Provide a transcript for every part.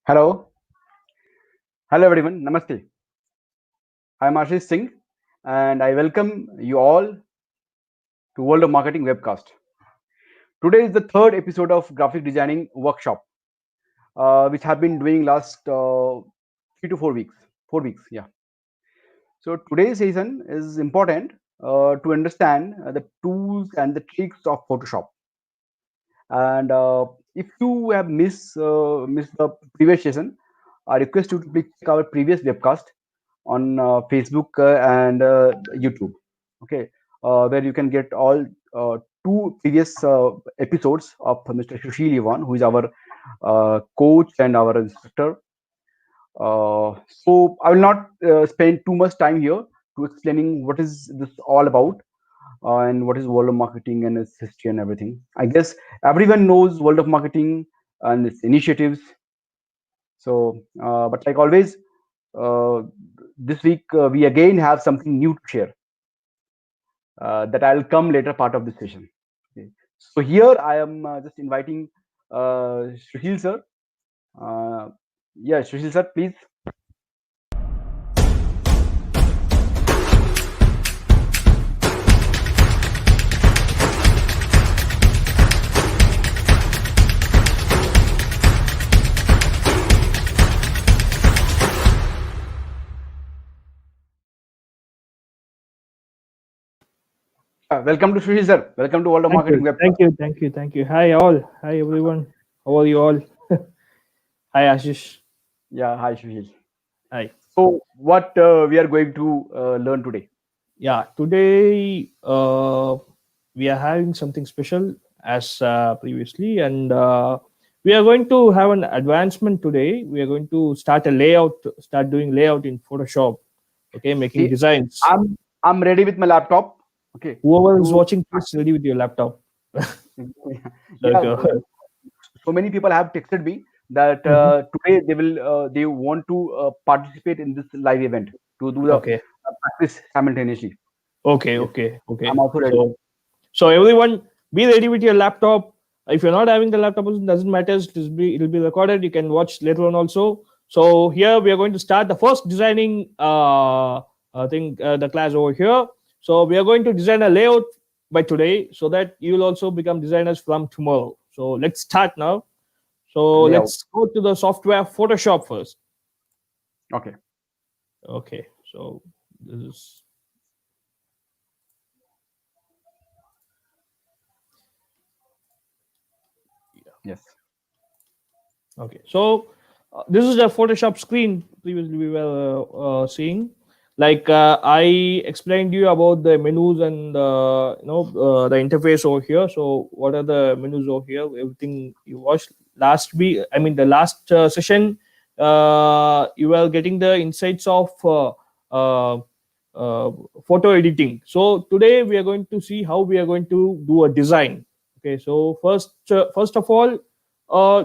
Hello, hello everyone. Namaste. I'm Ashish Singh, and I welcome you all to World of Marketing webcast. Today is the third episode of graphic designing workshop, which have been doing last 3 to 4 weeks. 4 weeks, yeah. So today's session is important to understand the tools and the tricks of Photoshop. And if you have missed the previous session, I request you to please check our previous webcast on Facebook and YouTube. Okay, where you can get all two previous episodes of Mr. Susheel, who is our coach and our instructor. So I will not spend too much time here to explaining what is this all about and what is world of marketing and its history and everything. I guess everyone knows world of marketing and its initiatives. So, but like always, uh, this week we again have something new to share that I'll come later part of the session. Okay. So here I am just inviting Susheel sir. Uh, yeah, Susheel sir, please. Welcome to Susheel sir. Welcome to World of Thank Marketing you, Web. thank you, thank you, thank you. Hi all, hi everyone. How are you all? Hi Ashish. Yeah, hi Susheel. Hi. So what we are going to learn today? Yeah, today we are having something special as previously, and we are going to have an advancement today. We are going to start doing layout in Photoshop. Okay, making See, designs. I'm ready with my laptop. Okay, Whoever is to watching, please ready with your laptop. So yeah. go. So many people have texted me that Mhm. today they want to participate in this live event to do the Okay, practice simultaneously. okay, Yes, okay, I'm okay. also ready. So everyone, be ready with your laptop. If you're not having the laptop, it doesn't matter. It'll be recorded. You can watch later on also. So here we are going to start the first designing thing, the class over here. So we are going to design a layout by today, so that you will also become designers from tomorrow. So let's start now. So Layout. let's go to the software Photoshop first. Okay. Okay. So this is Yes. okay. So this is the Photoshop screen previously we were seeing. Like I explained you about the menus and the interface over here. So what are the menus over here? Everything you watched last week. I mean the last session. You were getting the insights of uh, photo editing. So today we are going to see how we are going to do a design. Okay. So first of all,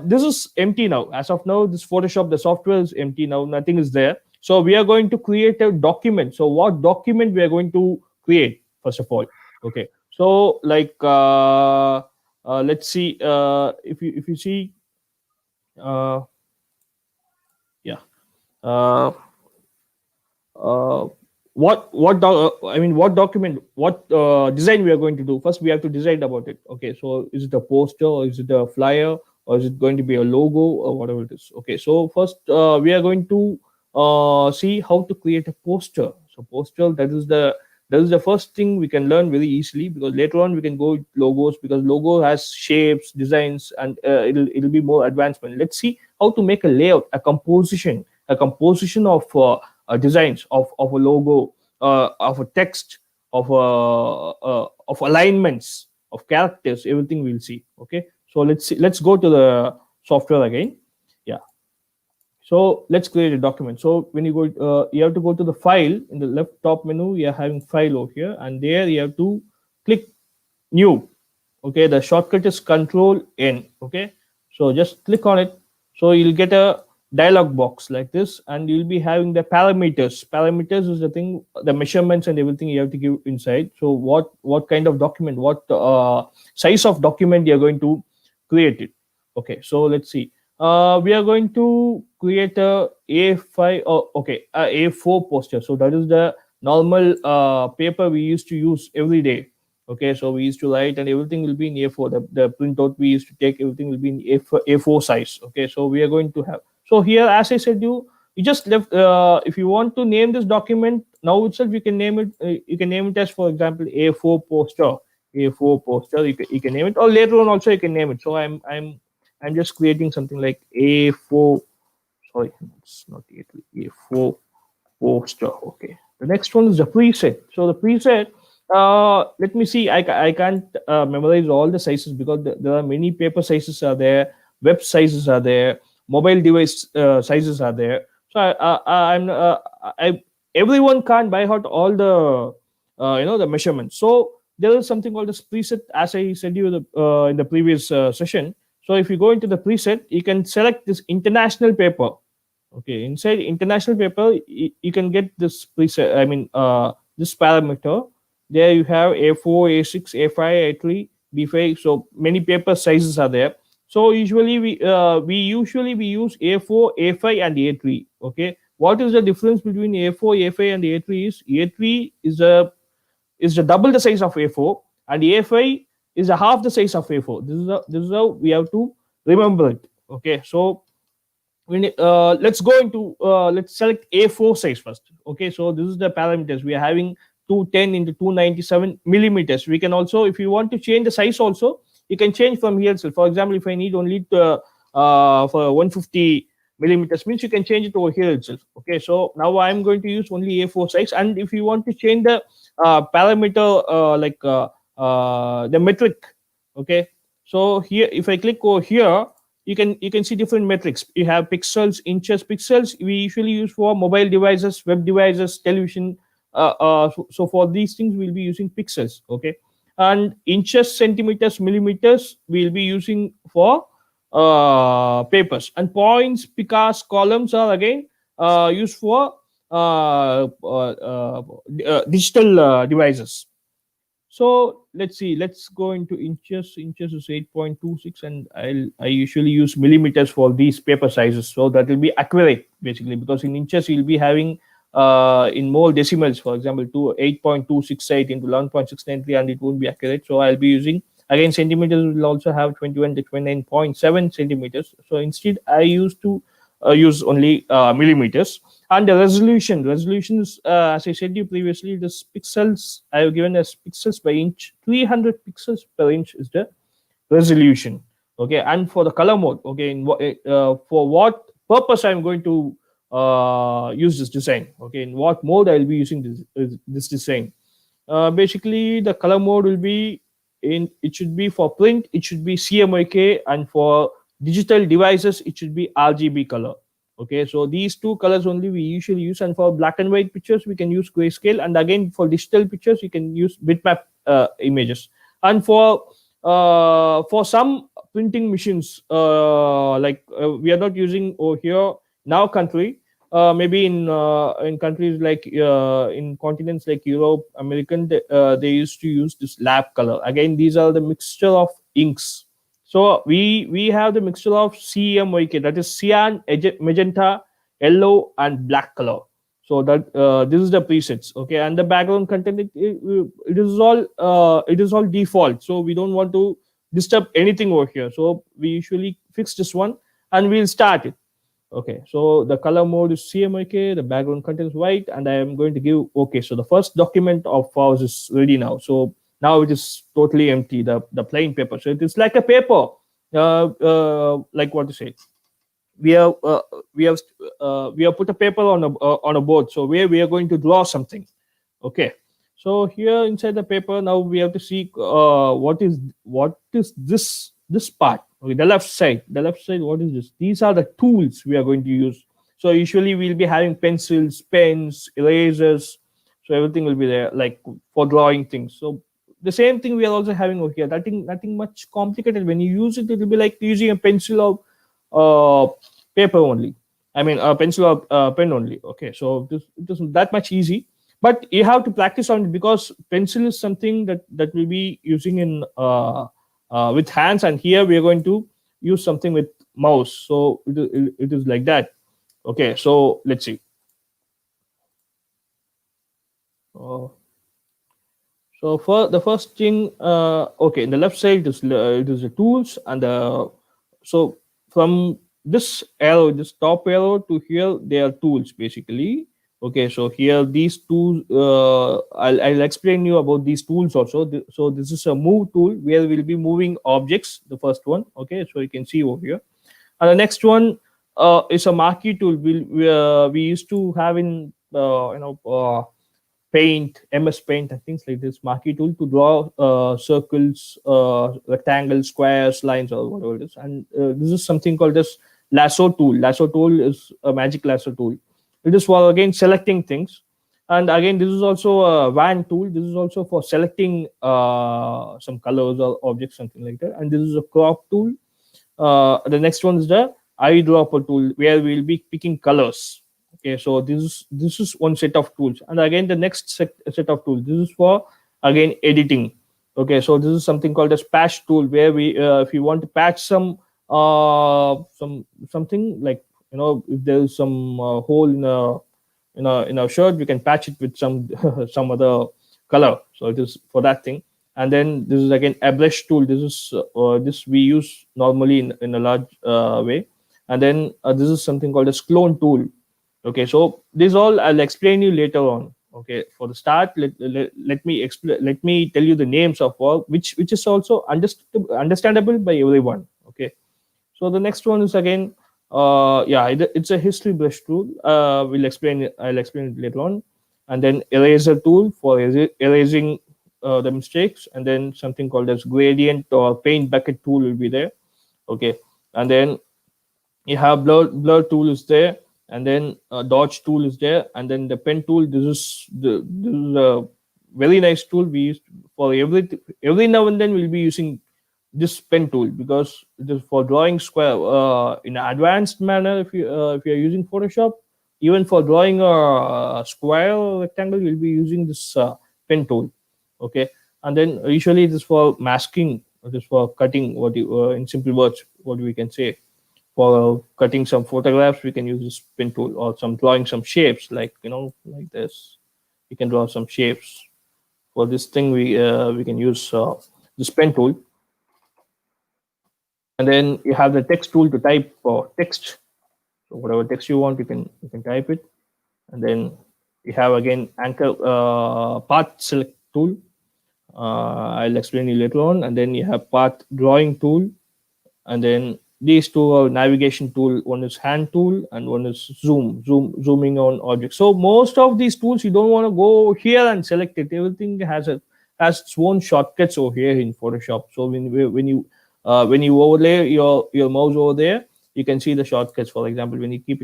this is empty now. As of now, this Photoshop, the software is empty now. Nothing is there. So we are going to create a document. So what document we are going to create first of all? Okay. So like let's see. If you see, uh, yeah. Uh, uh, what document, what design we are going to do. First we have to decide about it. Okay, so is it a poster, or is it a flyer, or is it going to be a logo, or whatever it is. Okay, so first we are going to see how to create a poster. So poster, that is the first thing we can learn very easily, because later on we can go with logos, because logo has shapes, designs, and it'll be more advancement. Let's see how to make a layout, a composition of designs of a logo, of a text, of alignments, of characters, everything we'll see. Okay, so let's go to the software again. Yeah, so let's create a document. So when you go, you have to go to the file in the left top menu. You are having file over here, and there you have to click new. Okay, the shortcut is Control N. Okay, so just click on it. So you'll get a dialog box like this, and you'll be having the parameters is the thing, the measurements and everything you have to give inside. So what kind of document, what size of document you're going to create it. Okay, so let's see. We are going to create a A5, oh, okay, a A4 poster. So that is the normal paper we used to use every day. Okay, so we used to write and everything will be in A4. The printout we used to take, everything will be in A4 size. Okay, so we are going to have. So here, as I said, you just left. If you want to name this document now itself, you can name it. You can name it as, for example, A4 poster. A4 poster. You can name it, or later on also you can name it. So I'm just creating something like A4. Sorry, it's not A4 poster. Okay. The next one is the preset. So the preset, let me see. I can't memorize all the sizes because there are many paper sizes are there, web sizes are there, mobile device sizes are there. So I everyone can't buy out all the the measurements. So there is something called this preset, as I said you in the previous session. So if you go into the preset, you can select this international paper. Okay, inside international paper, you can get this preset. I mean, this parameter. There you have A4, A6, A5, A3, B5. So many paper sizes are there. So usually we use A4, A5, and A3. Okay, what is the difference between A4, A5, and A3? Is A3 is the double the size of A4, and A5 is a half the size of A4. This is how we have to remember it. Okay, so let's go into let's select A4 size first. Okay, so this is the parameters we are having: 210 into 297 millimeters. We can also, if you want to change the size also, you can change from here itself. For example, if I need only for 150 millimeters, means you can change it over here itself. Okay, so now I'm going to use only A4 size. And if you want to change the parameter, the metric, okay, so here if I click over here, you can see different metrics. You have pixels, inches. Pixels we usually use for mobile devices, web devices, television. So for these things we'll be using pixels. Okay, and inches, centimeters, millimeters we'll be using for papers. And points, picas, columns are again used for digital devices. So let's see. Let's go into inches. Inches is 8.26, and I usually use millimeters for these paper sizes, so that will be accurate basically. Because in inches you'll be having in more decimals. For example, 8.268 into 11.693, and it won't be accurate. So I'll be using, again, centimeters will also have 21 to 29.7 centimeters. So instead, I used to use only millimeters. And the resolution is, as I said you previously, this pixels I have given as pixels by inch. 300 pixels per inch is the resolution. Okay, and for the color mode, okay, for what purpose I'm going to use this design, okay, in what mode I'll be using this design. Basically, the color mode will be it should be for print, it should be CMYK, and for digital devices it should be RGB color. Okay, so these two colors only we usually use. And for black and white pictures we can use grayscale, and again for digital pictures you can use bitmap images. And for some printing machines, we are not using over here in our country, maybe in countries like in continents like Europe, American, they used to use this lab color. Again, these are the mixture of inks. So we have the mixture of CMYK, that is cyan, magenta, yellow, and black color. So that this is the presets. Okay, and the background content, it is all default. So we don't want to disturb anything over here. So we usually fix this one and we'll start it. Okay, so the color mode is CMYK, the background content is white, and I am going to give okay. So the first document of ours is ready now. So now it is totally empty, the plain paper. So it is like a paper, like what to say. We have we have put a paper on a board. So where we are going to draw something. Okay, so here inside the paper, now we have to see what is this part. Okay, the left side. What is this? These are the tools we are going to use. So usually we'll be having pencils, pens, erasers. So everything will be there, like for drawing things. So the same thing we are also having over here. Nothing much complicated. When you use it, it will be like using a pencil or paper only. I mean, a pencil or pen only. Okay, so it isn't that much easy. But you have to practice on it, because pencil is something that we'll be using in with hands, and here we are going to use something with mouse. So it is like that. Okay, so let's see. Uh, so for the first thing, okay, in the left side it is the tools, and so from this arrow, this top arrow to here, they are tools basically. Okay, so here these tools, I'll explain you about these tools also. So this is a move tool where we'll be moving objects. The first one, okay, so you can see over here, and the next one is a marquee tool. We used to have in paint, MS Paint, and things like this. Marquee tool to draw circles, rectangles, squares, lines, or whatever it is. And this is something called as lasso tool. Lasso tool is a magic lasso tool. It is for again selecting things. And again, this is also a wand tool. This is also for selecting some colors or objects, something like that. And this is a crop tool. The next one is the eyedropper tool, where we'll be picking colors. Okay, so this is one set of tools, and again the next set of tools. This is for again editing. Okay, so this is something called as patch tool, where we if you want to patch something like, if there is some hole in a shirt, we can patch it with some some other color. So it is for that thing. And then this is again a brush tool. This we use normally in a large way. And then this is something called as clone tool. Okay, so this all I'll explain you later on. Okay, for the start, let me explain. Let me tell you the names of all, which is also understandable by everyone. Okay, so the next one is again, yeah, it's a history brush tool. We'll explain it. I'll explain it later on. And then eraser tool for erasing the mistakes. And then something called as gradient or paint bucket tool will be there. Okay, and then you have blur tool is there, and then dodge tool is there, and then the pen tool. This is a very nice tool we use for every now and then. We'll be using this pen tool because it is for drawing square in an advanced manner. If you are using Photoshop, even for drawing a square or rectangle, you'll be using this pen tool. Okay, and then usually it is for masking. It is for cutting. What you in simple words, what we can say, for cutting some photographs, we can use this pen tool, or some drawing some shapes, like like this. We can draw some shapes. For this thing, we can use this pen tool. And then you have the text tool to type for text. So whatever text you want, you can type it. And then you have again anchor path select tool. I'll explain you later on. And then you have path drawing tool. And then these two are navigation tool. One is hand tool, and one is zooming on objects. So most of these tools, you don't want to go here and select it. Everything has its own shortcuts over here in Photoshop. So when you overlay your mouse over there, you can see the shortcuts. For example, when you keep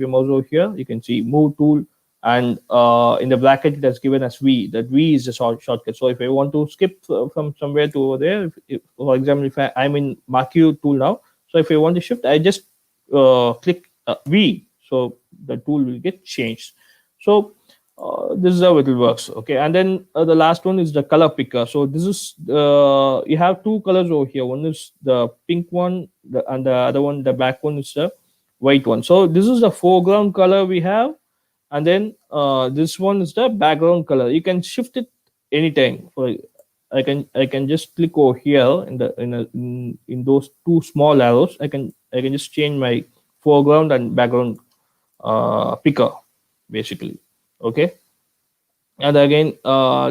your mouse over here, you can see move tool, and in the bracket it has given us V. That V is the shortcut. So if I want to skip from somewhere to over there, for example, if I'm in marquee tool now, so if I want to shift, I just click V, so the tool will get changed. So this is how it works. Okay, and then the last one is the color picker. So this is you have two colors over here. One is the pink one, and the other one, the black one, is the white one. So this is the foreground color we have, and then this one is the background color. You can shift it anytime. For I can just click over here in those two small arrows. I can just change my foreground and background picker basically. Okay, and again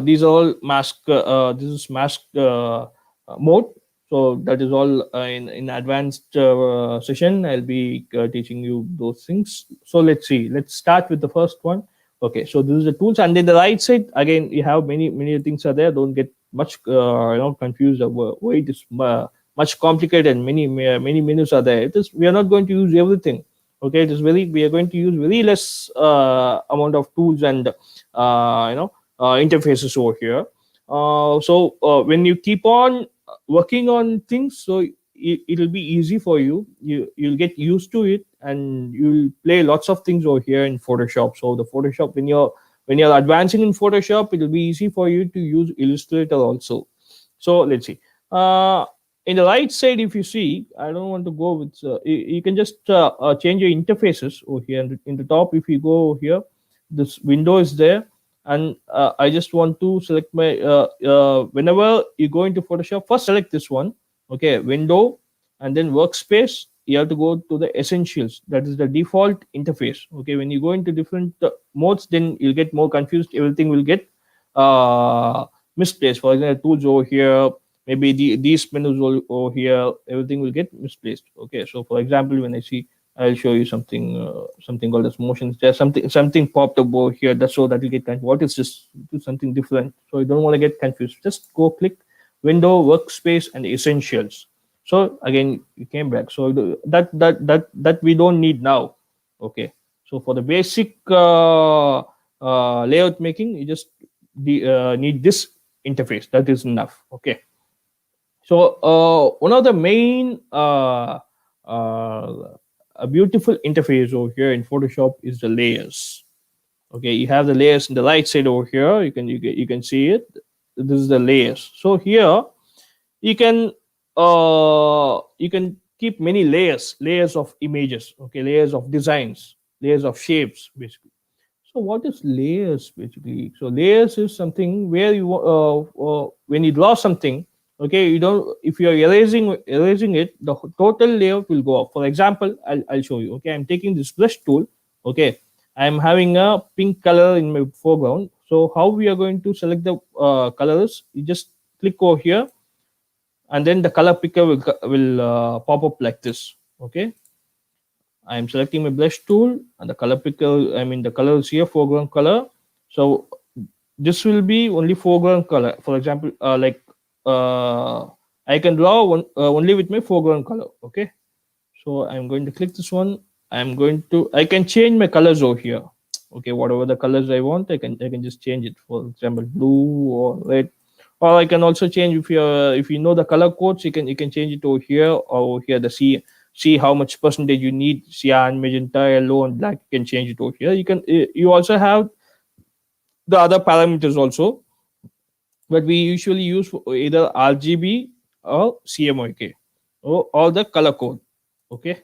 these are all mask. This is mask mode. So that is all in advanced session. I'll be teaching you those things. So let's see. Let's start with the first one. Okay, so this is the tools, and then the right side again you have many things are there. Don't get much confused about why it is much complicated, and many menus are there. It is, we are not going to use everything. Okay, we are going to use very less amount of tools and interfaces over here. So when you keep on working on things, so it'll be easy for you'll get used to it, and you'll play lots of things over here in Photoshop. So the Photoshop, when you're advancing in Photoshop, it'll be easy for you to use Illustrator also. So let's see. in the right side, if you see, I don't want to go with you can just change your interfaces over here in the top. If you go over here, this window is there, and I just want to select my whenever you go into Photoshop, first select this one, okay, window, and then workspace. You have to go to the essentials, that is the default interface. Okay, when you go into different modes, then you'll get more confused, everything will get uh, misplaced. For example, tools over here, maybe these menus over here, everything will get misplaced. Okay, so for example, when I see, I'll show you something called as motions. There's something popped up over here. That's so that you get confused. What is this? Do something different. So you don't want to get confused. Just go click window, workspace, and essentials. So again, you came back. So that we don't need now. Okay. So for the basic layout making, you just need this interface. That is enough. Okay. So one of the main a beautiful interface over here in Photoshop is the layers. Okay, you have the layers in the right side over here. You can see it. This is the layers. So here you can keep many layers of images. Okay, layers of designs, layers of shapes, basically. So what is layers basically? So layers is something where you when you draw something, okay, you don't, if you are erasing it, the total layout will go up. For example, I'll show you. Okay, I'm taking this brush tool. Okay, I'm having a pink color in my foreground. So how we are going to select the colors? You just click over here, and then the color picker will pop up like this. Okay, I'm selecting my brush tool, and the color picker, I mean the color is here, foreground color. So this will be only foreground color. For example, uh, I can draw only with my foreground color. Okay, so I'm going to click this one. I can change my colors over here. Okay, whatever the colors I want, I can just change it. For example, blue or red, or I can also change, if you know the color codes, you can change it over here or over here. The see how much percentage you need, cyan, magenta, yellow, and black. You can change it over here. You also have the other parameters also, but we usually use for either RGB or CMYK, or the color code. Okay,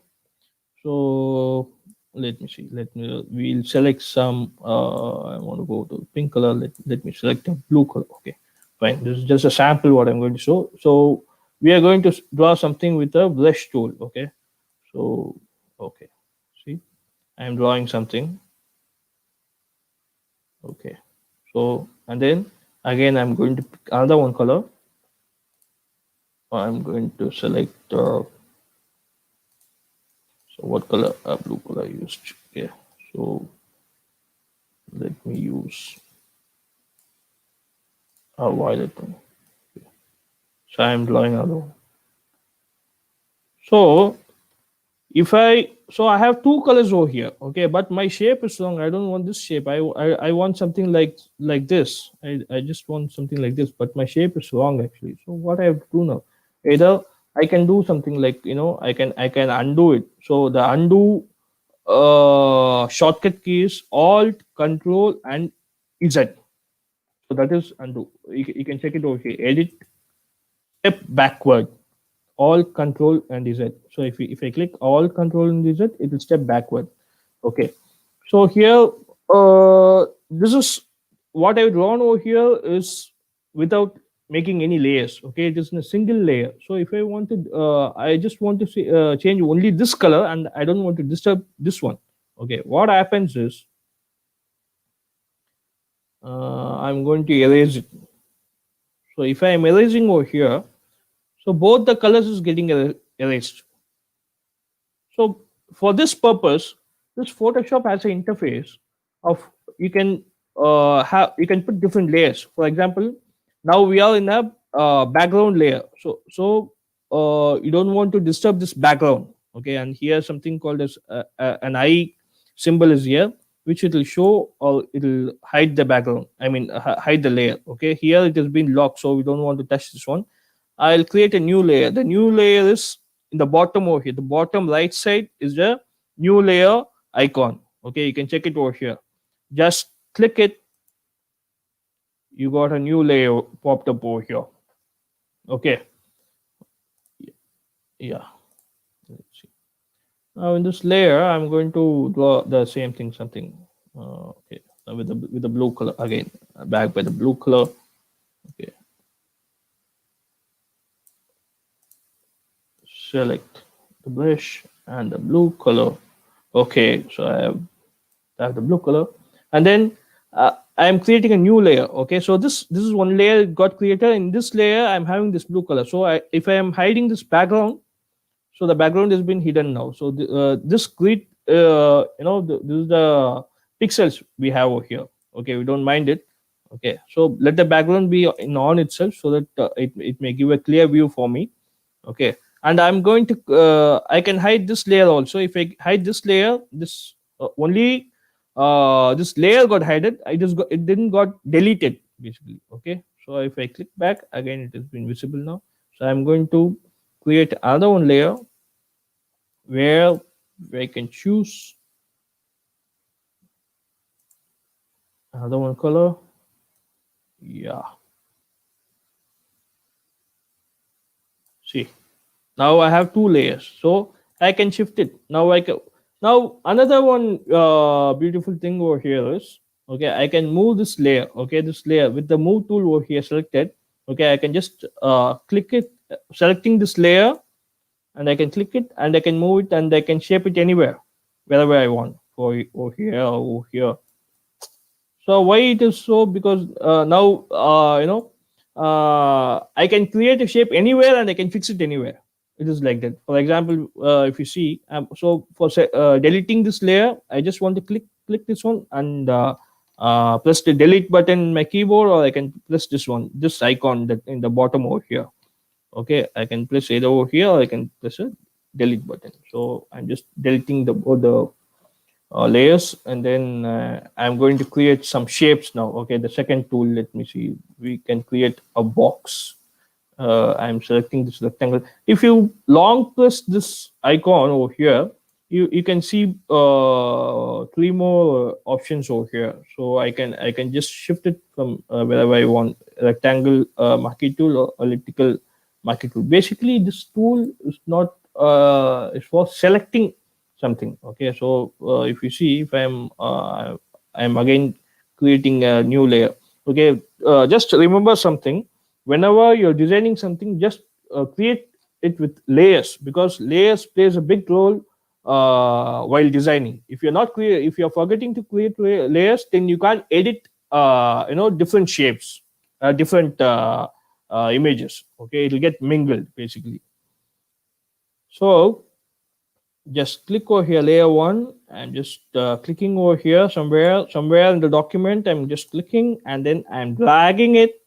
so let me see. We'll select some. I want to go to pink color. Let me select a blue color. Okay, fine. This is just a sample what I'm going to show. So we are going to draw something with a brush tool. Okay, so okay, see, I'm drawing something. Okay, so and then again I'm going to pick another one color. I'm going to select so what color? Blue color I used. Okay, so let me use a violet one. So I'm drawing another one. So I have two colors over here. Okay, but my shape is wrong. I don't want this shape. I want something like this. I just want something like this, but my shape is wrong actually. So what I have to do now? Either I can do something like, I can undo it. So the undo shortcut key is Alt, Control, and Z. So that is undo. You can check it over here. Edit, step backward. Alt, Control, and Z. So if I click Alt, Control, and Z, it will step backward. Okay. So here, this is what I've drawn over here is without making any layers. Okay, it is in a single layer. So if I want to, I just want to see, change only this color, and I don't want to disturb this one. Okay, what happens is I'm going to erase it. So if I am erasing over here, so both the colors is getting erased. So for this purpose, this Photoshop has an interface of, you can you can put different layers. For example, now we are in a background layer. So you don't want to disturb this background. Okay, and here something called as an eye symbol is here, which it will show or it will hide the background. I mean, hide the layer. Okay, here it has been locked, so we don't want to touch this one. I'll create a new layer. The new layer is in the bottom over here. The bottom right side is the new layer icon. Okay, you can check it over here. Just click it. You got a new layer popped up over here. Okay. Yeah. Let's see. Now in this layer, I'm going to draw the same thing, something. Okay, with the blue color again. Back by the blue color. Okay, select the brush and the blue color. Okay, so I have the blue color, and then I am creating a new layer. Okay, so this is one layer got created. In this layer, I'm having this blue color. So if I am hiding this background, so the background has been hidden now. So this grid, this is the pixels we have over here. Okay, we don't mind it. Okay, so let the background be in on itself so that it may give a clear view for me. Okay, and I'm going to I can hide this layer also. If I hide this layer, this only this layer got hidden. It didn't got deleted basically. Okay, so if I click back again, it has been visible now. So I'm going to create another one layer where I can choose another one color. Yeah, see, now I have two layers, so I can shift it. Now another one beautiful thing over here is, okay, I can move this layer. Okay, this layer with the move tool over here selected. Okay, I can just click it, selecting this layer, and I can click it and I can move it and I can shape it anywhere, wherever I want, for over here or over here. So why it is so? Because now I can create a shape anywhere and I can fix it anywhere. It is like that. For example, if you see, so for deleting this layer, I just want to click this one and press the delete button in my keyboard, or I can press this icon that in the bottom over here. Okay, I can press either over here or I can press a delete button. So I'm just deleting the layers, and then I'm going to create some shapes now. Okay, the second tool, let me see, we can create a box. I'm selecting this rectangle. If you long press this icon over here, you can see three more options over here. So I can just shift it from wherever I want: rectangle marquee tool or elliptical marquee tool. Basically, this tool is not is for selecting something. Okay, so if you see, if I'm again creating a new layer. Okay, just remember something: whenever you're designing something, just create it with layers, because layers plays a big role while designing. If you're forgetting to create layers, then you can't edit different shapes, different images. Okay, it'll get mingled basically. So just click over here, layer one. I'm just clicking over here, somewhere in the document. I'm just clicking and then I'm dragging it.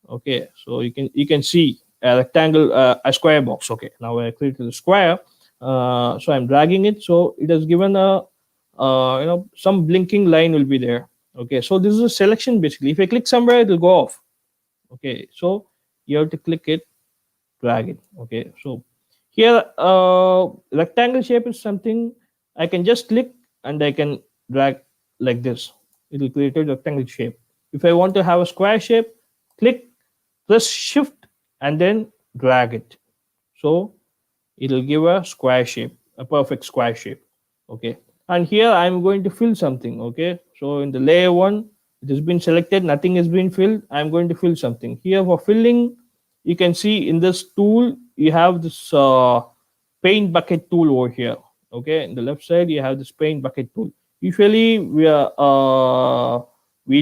Okay, so you can see a rectangle, a square box. Okay, now I created a square. So I'm dragging it, so it has given a some blinking line will be there. Okay, so this is a selection basically. If I click somewhere, it will go off. Okay, so you have to click it, drag it. Okay, so here rectangle shape is something I can just click and I can drag like this. It will create a rectangle shape. If I want to have a square shape, click, press shift and then drag it. So it'll give a square shape, a perfect square shape. Okay, and here I'm going to fill something. Okay, so in the layer one, it has been selected, nothing has been filled. I'm going to fill something here. For filling, you can see in this tool you have this paint bucket tool over here. Okay, in the left side you have this paint bucket tool. Usually we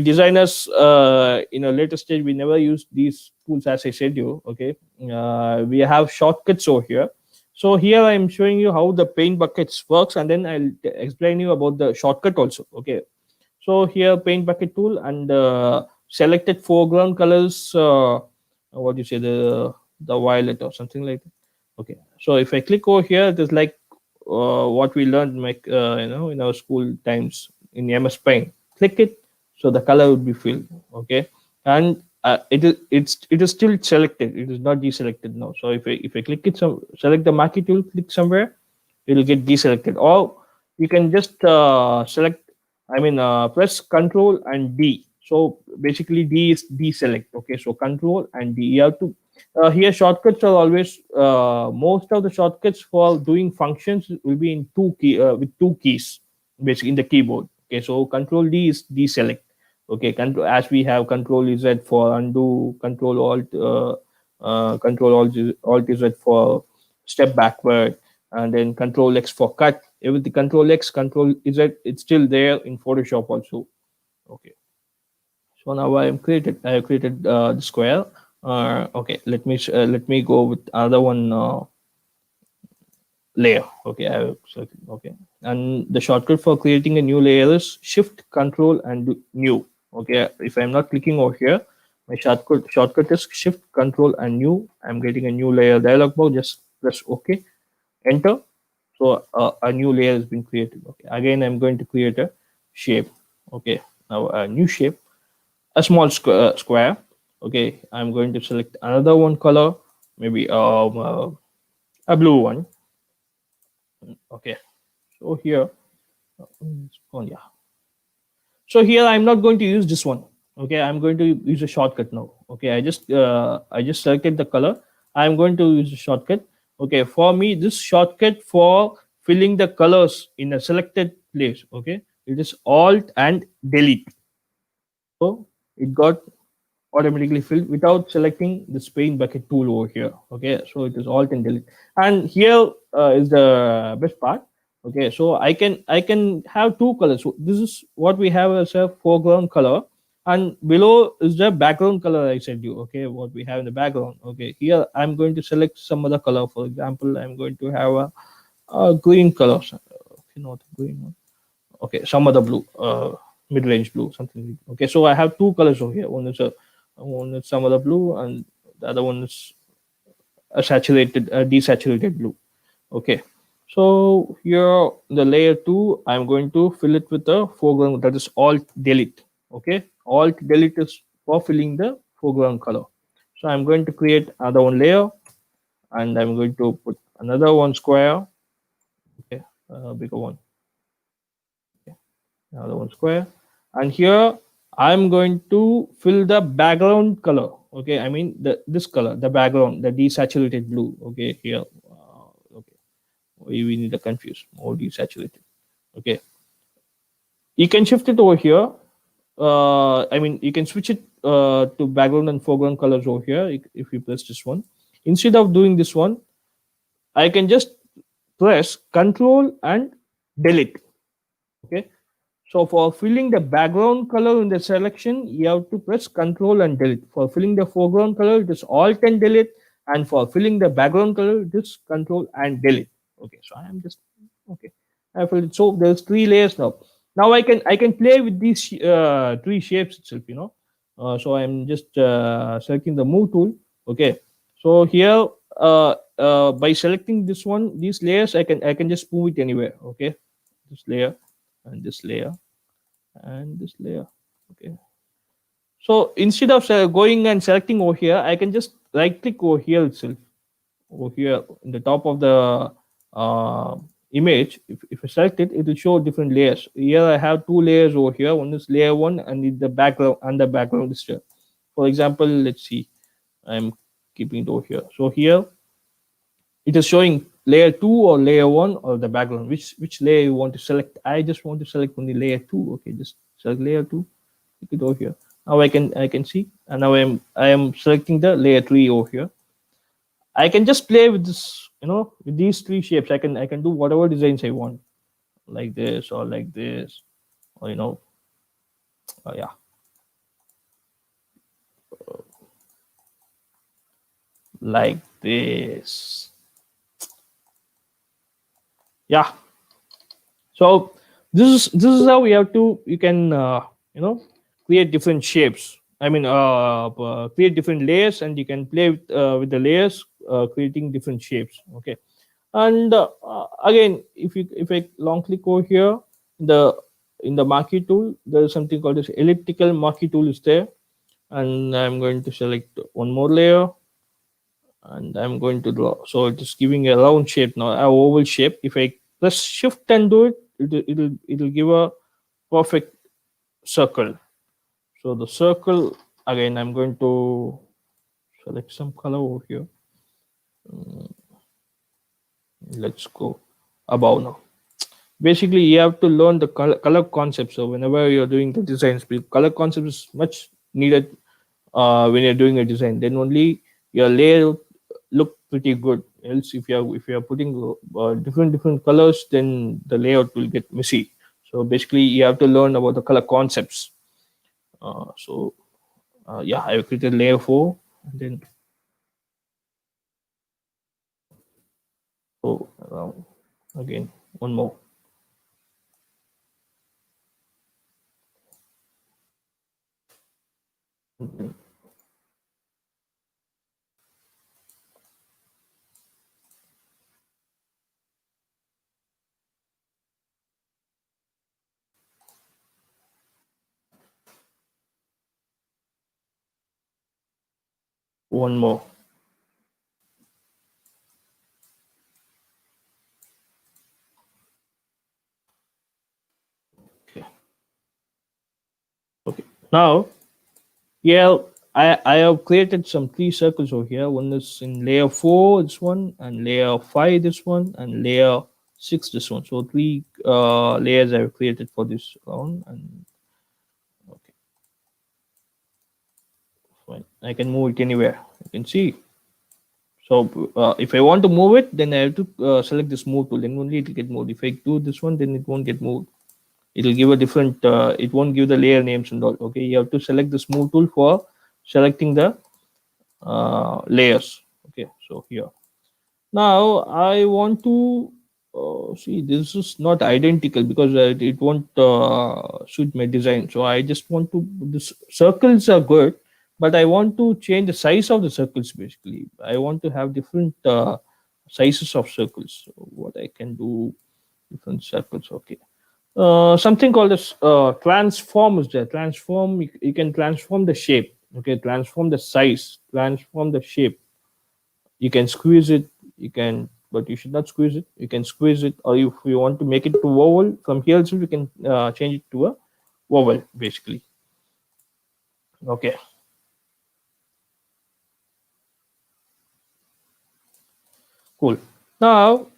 designers in a later stage, we never use these tools, as I said you. Okay, we have shortcuts over here. So here I'm showing you how the paint buckets works, and then I'll explain you about the shortcut also. Okay, so here paint bucket tool, and selected foreground colors, what do you say, the violet or something like that. Okay, so if I click over here, it is like what we learned in our school times in MS Paint. Click it, so the color would be filled. Okay, and it is still selected. It is not deselected now. So if I click it, select the marquee tool, click somewhere, it will get deselected. Or you can just select. I mean, press Control and D. So basically, D is deselect. Okay, so Control and D. You have to Here shortcuts are always most of the shortcuts for doing functions will be in with two keys basically in the keyboard. Okay, so control D is deselect. Okay, control, as we have control Z for undo, control alt Z for step backward, and then control X for cut. Everything control X, control Z, it's still there in Photoshop also. Okay, so now I have created the square. Okay, let me go with another one layer. Okay, I have selected. Okay, and the shortcut for creating a new layer is Shift Control and New. Okay, if I'm not clicking over here, my shortcut is Shift Control and New. I'm getting a new layer dialog box. Just press OK, Enter. So a new layer has been created. Okay, again I'm going to create a shape. Okay, now a new shape, a small square. Okay, I'm going to select another one color, maybe a blue one. Okay, so here, oh yeah, so here I'm not going to use this one. Okay, I'm going to use a shortcut now. Okay, I just selected the color. I'm going to use a shortcut. Okay, for me this shortcut for filling the colors in a selected place. Okay, it is Alt and Delete. So it got automatically filled without selecting the paint bucket tool over here. Okay, so it is Alt and Delete, and here is the best part. Okay, so I can have two colors. So this is what we have as a foreground color, and below is the background color I said you. Okay, what we have in the background. Okay, here I'm going to select some other color. For example, I'm going to have a green color. Okay, not green one. Okay, some other blue, mid-range blue, something. Okay, so I have two colors over here. One is some other blue, and the other one is a desaturated blue. Okay, so here the layer two, I'm going to fill it with the foreground. That is Alt Delete. Okay, Alt Delete is for filling the foreground color. So I'm going to create another one layer, and I'm going to put another one square. Okay, bigger one. Okay, another one square, and here I'm going to fill the background color. Okay, I mean this color, the background, the desaturated blue. Okay, here. Okay, we need to confuse more desaturated. Okay, you can shift it over here. I mean, you can switch it to background and foreground colors over here if you press this one. Instead of doing this one, I can just press Control and Delete. Okay, so for filling the background color in the selection, you have to press Control and Delete. For filling the foreground color, it is Alt and Delete, and for filling the background color, it is Control and Delete. Okay, so I am just okay. I filled it. So there's three layers now. Now I can play with these three shapes itself. So I'm just selecting the Move tool. Okay, so here by selecting this one, these layers, I can just move it anywhere. Okay, this layer and this layer and this layer. Okay, so instead of going and selecting over here, I can just right click over here itself, over here in the top of the uh, image. If I select it, it will show different layers. Here I have two layers over here. One is layer one, and the background, and the background is here. For example, let's see, I'm keeping it over here. So here it is showing layer 2 or layer 1 or the background, which layer you want to select. I just want to select only layer 2. Okay, just select layer 2, click it over here. Now I can see, and now I am selecting the layer 3 over here. I can just play with this, with these three shapes. I can do whatever designs I want, like this or like this, or yeah, like this. Yeah, so this is how we have to, you can create different shapes. I mean, create different layers, and you can play with the layers, creating different shapes. Okay, and again, if I long click over here, the in the marquee tool, there is something called as elliptical marquee tool is there, and I'm going to select one more layer, and I'm going to draw. So it is giving a round shape now, a oval shape. If I press shift and do it, it'll give a perfect circle. So the circle, again, I'm going to select some color over here. Let's go above now. Basically, you have to learn the color concept. So whenever you're doing the designs, color concept is much needed when you're doing a design. Then only your layer look pretty good. Else, if you're putting different colors, then the layout will get messy. So basically, you have to learn about the color concepts. Yeah, I created layer 4, and then go around again one more. And then one more. Okay. Okay. Now, yeah, I have created some three circles over here. One is in layer 4, this one, and layer 5, this one, and layer 6, this one. So three layers I've created for this round. And okay, fine. I can move it anywhere. You can see. So if I want to move it, then I have to select this move tool. Then only it will get moved. If I do this one, then it won't get moved. It will give a different. It won't give the layer names and all. Okay, you have to select this move tool for selecting the layers. Okay, so here. Now I want to see this is not identical because it won't suit my design. So I just want to the circles are good, but I want to change the size of the circles. Basically, I want to have different sizes of circles. So what I can do, different circles. Okay. Something called as transform is there. Transform. You can transform the shape. Okay, transform the size. Transform the shape. You can squeeze it, you can, but you should not squeeze it. You can squeeze it, or if you want to make it to oval, from here also you can change it to a oval basically. Okay, cool. Now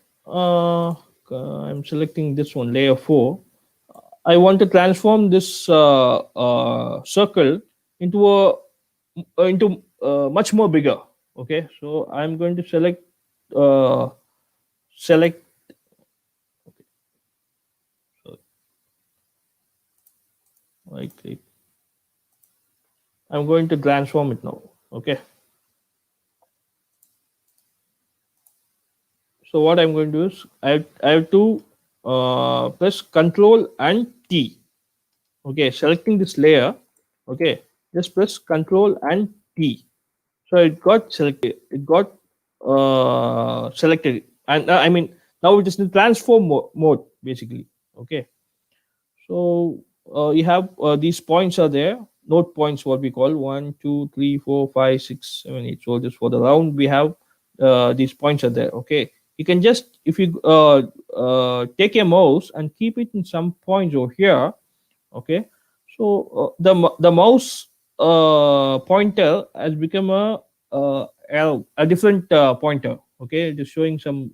I'm selecting this one, layer 4. I want to transform this circle into a into much more bigger. Okay, so I'm going to uh, select. So I click. I'm going to transform it now. Okay, so what I'm going to do is I have to press Control and T. Okay, selecting this layer. Okay, just press Control and T. So it got selected. It got selected, and I mean now it is in transform mode basically. Okay, so you have these points are there. Note points, what we call 1, 2, 3, 4, 5, 6, 7, 8. So just for the round, we have these points are there. Okay, you can just if you take a mouse and keep it in some points over here. Okay, so the mouse pointer has become a different pointer. Okay, just showing some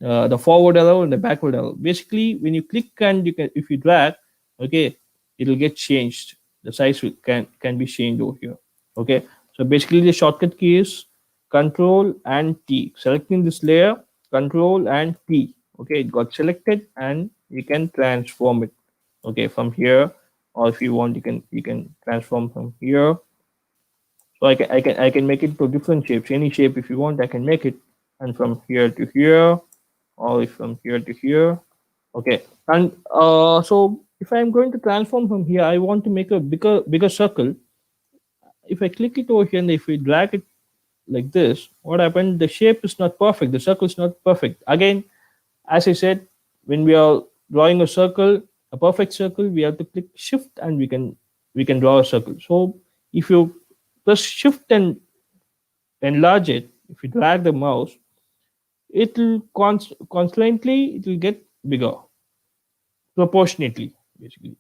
the forward arrow and the backward arrow. Basically, when you click and you can if you drag, okay, it'll get changed. The size can be changed over here. Okay, so basically the shortcut key is Control and T. Selecting this layer, Control and T. Okay, it got selected and you can transform it. Okay, from here, or if you want, you can transform from here. So I can make it to different shapes. Any shape if you want, I can make it, and from here to here, or if from here to here. Okay, and so if I'm going to transform from here, I want to make a bigger circle. If I click it over here and if we drag it like this, what happened? The shape is not perfect. The circle is not perfect. Again, as I said, when we are drawing a circle, a perfect circle, we have to click Shift and we can draw a circle. So if you press Shift and enlarge it, if you drag the mouse, it will constantly it will get bigger proportionately, basically.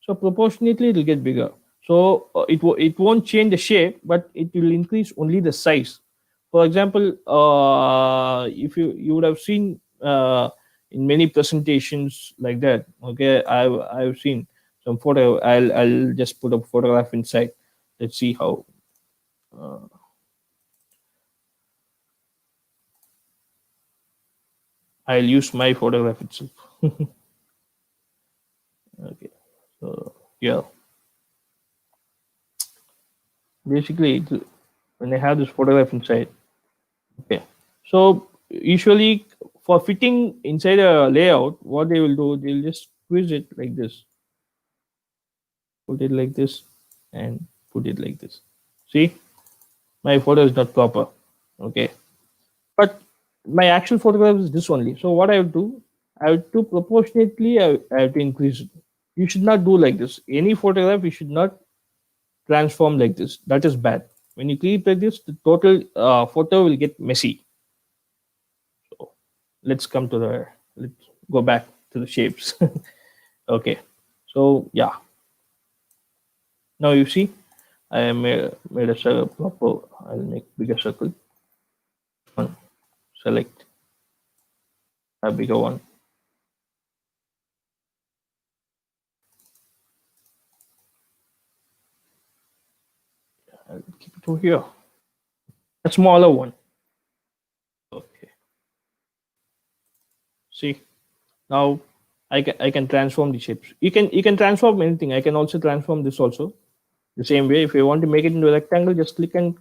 So proportionately it will get bigger. So it won't change the shape, but it will increase only the size. For example, if you would have seen in many presentations like that. Okay, I've seen some photo. I'll just put a photograph inside. Let's see how. Uh, I'll use my photograph itself. Okay, so yeah, basically when I have this photograph inside. Okay, so usually for fitting inside a layout, what they will do, they'll just squeeze it like this, put it like this, and put it like this. See, my photo is not proper. Okay, but my actual photograph is this only. So what I have to do, I have to proportionately, I have to increase it. You should not do like this. Any photograph, you should not transform like this. That is bad. When you keep like this, the total photo will get messy. So let's come to the, let's go back to the shapes. Okay, so yeah, now you see I made a circle proper. I'll make bigger circle. One, select a bigger one. I'll keep it over here. A smaller one. Okay, see, now I can transform the shapes. You can transform anything. I can also transform this also the same way. If you want to make it into a rectangle, just click and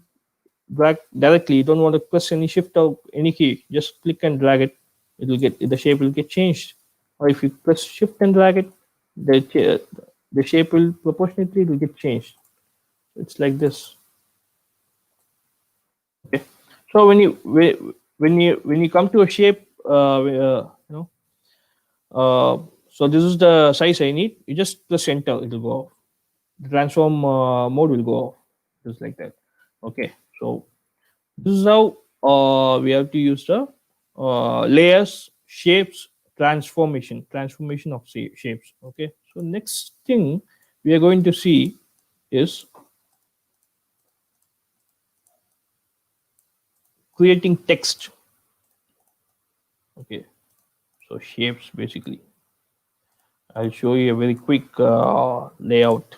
drag directly. You don't want to press any shift or any key. Just click and drag it. It will get, the shape will get changed. Or if you press shift and drag it, the shape will proportionately, it will get changed. It's like this. Okay. So when you come to a shape, so this is the size I need. You just press enter. It will go off. The transform mode will go off, just like that. Okay. So this is how we have to use the layers, shapes, transformation of shapes. Okay, so next thing we are going to see is creating text. Okay, so shapes basically. I'll show you a very quick layout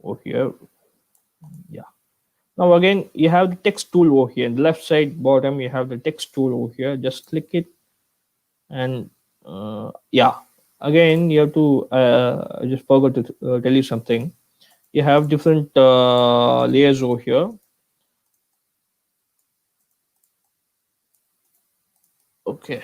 over here. Yeah. Now again, you have the text tool over here. In the left side bottom, you have the text tool over here. Just click it, and yeah, again you have to. I just forgot to tell you something. You have different layers over here. Okay.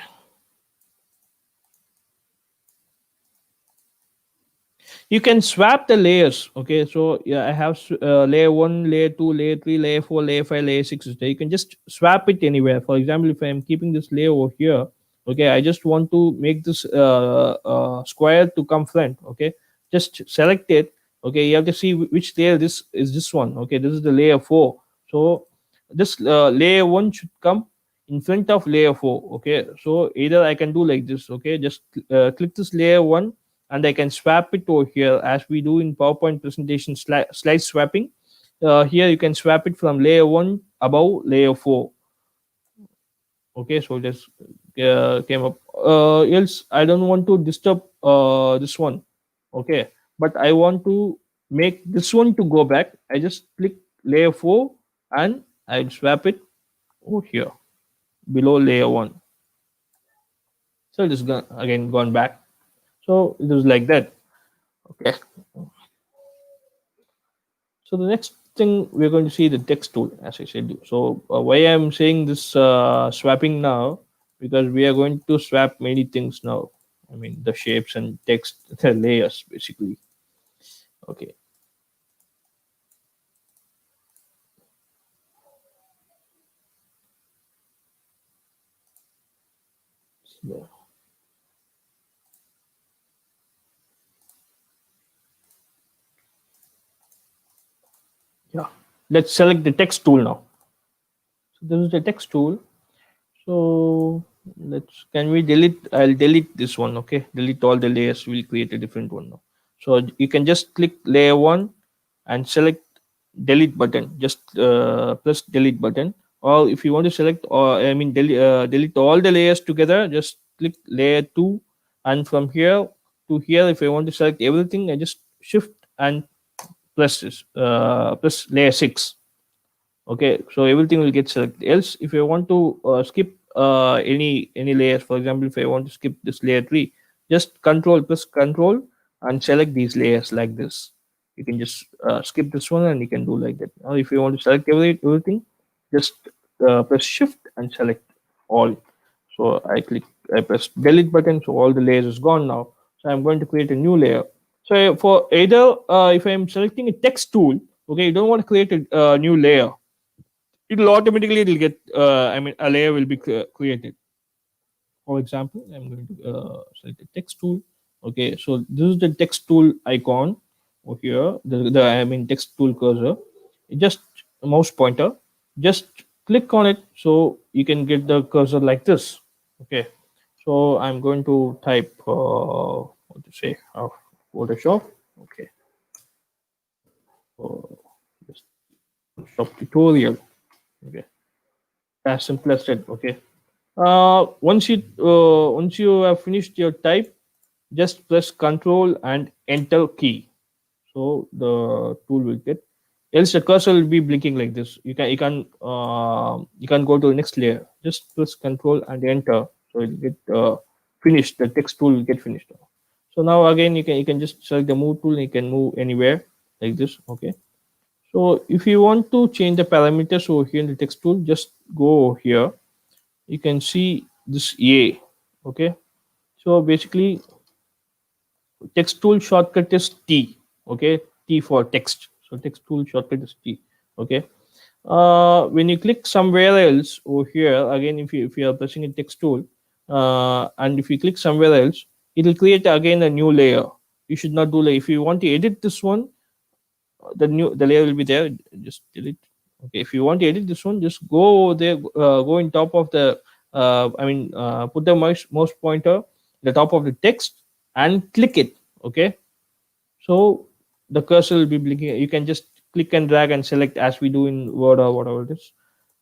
You can swap the layers. Okay, so yeah, I have layer 1, layer 2, layer 3, layer 4, layer 5, layer 6 is there. You can just swap it anywhere. For example, if I'm keeping this layer over here, okay, I just want to make this square to come front. Okay, just select it. Okay, you have to see which layer this is. This one. Okay, this is the layer 4. So this layer 1 should come in front of layer 4. Okay, so either I can do like this. Okay, just click this layer 1, and I can swap it over here as we do in PowerPoint presentation slide swapping. Here you can swap it from layer 1 above layer 4. Okay, so just came up. Else, I don't want to disturb this one. Okay, but I want to make this one to go back. I just click layer 4 and I'll swap it over here below layer 1. So it is again gone back. So it is like that. Okay. So the next thing we're going to see the text tool, as I said. So why I'm saying this swapping now, because we are going to swap many things now. I mean the shapes and text, the layers basically. Okay. So, yeah. Let's select the text tool now. So this is the text tool. So can we delete? I'll delete this one. Okay, delete all the layers. We'll create a different one now. So you can just click layer 1 and select delete button. Just press delete button. Or if you want to select, or I mean delete all the layers together, just click layer 2, and from here to here, if I want to select everything, I just shift and press this, press layer 6. Okay, so everything will get selected. Else, if I want to skip any layers, for example, if I want to skip this layer 3, just press control and select these layers like this. You can just skip this one, and you can do like that. Now if you want to select everything, just press shift and select all. So I press delete button, so all the layers is gone now. So I'm going to create a new layer. So for either, if I'm selecting a text tool, okay, you don't want to create a new layer. It'll get, I mean, a layer will be created. For example, I'm going to select the text tool. Okay, so this is the text tool icon over here. The I mean text tool cursor. Just a mouse pointer. Just click on it so you can get the cursor like this. Okay, so I'm going to type what to say, Photoshop. Okay, so just Photoshop tutorial. Okay, as simple as that. Okay, once you have finished your type, just press Control and Enter key. So the tool will get. Else the cursor will be blinking like this. You can go to the next layer. Just press Control and Enter. So it will get finished. The text tool will get finished. So now again you can just select the move tool. And you can move anywhere like this. Okay. So if you want to change the parameters over here in the text tool, just go over here. You can see this A. Okay, so basically text tool shortcut is T. Okay, T for text. So text tool shortcut is T. Okay, when you click somewhere else over here again, if you are pressing a text tool, and if you click somewhere else, it will create again a new layer. You should not do that. If you want to edit this one, the layer will be there. Just delete. Okay, if you want to edit this one, just go there, go in top of the put the mouse pointer the top of the text and click it. Okay, so the cursor will be blinking. You can just click and drag and select as we do in Word or whatever it is,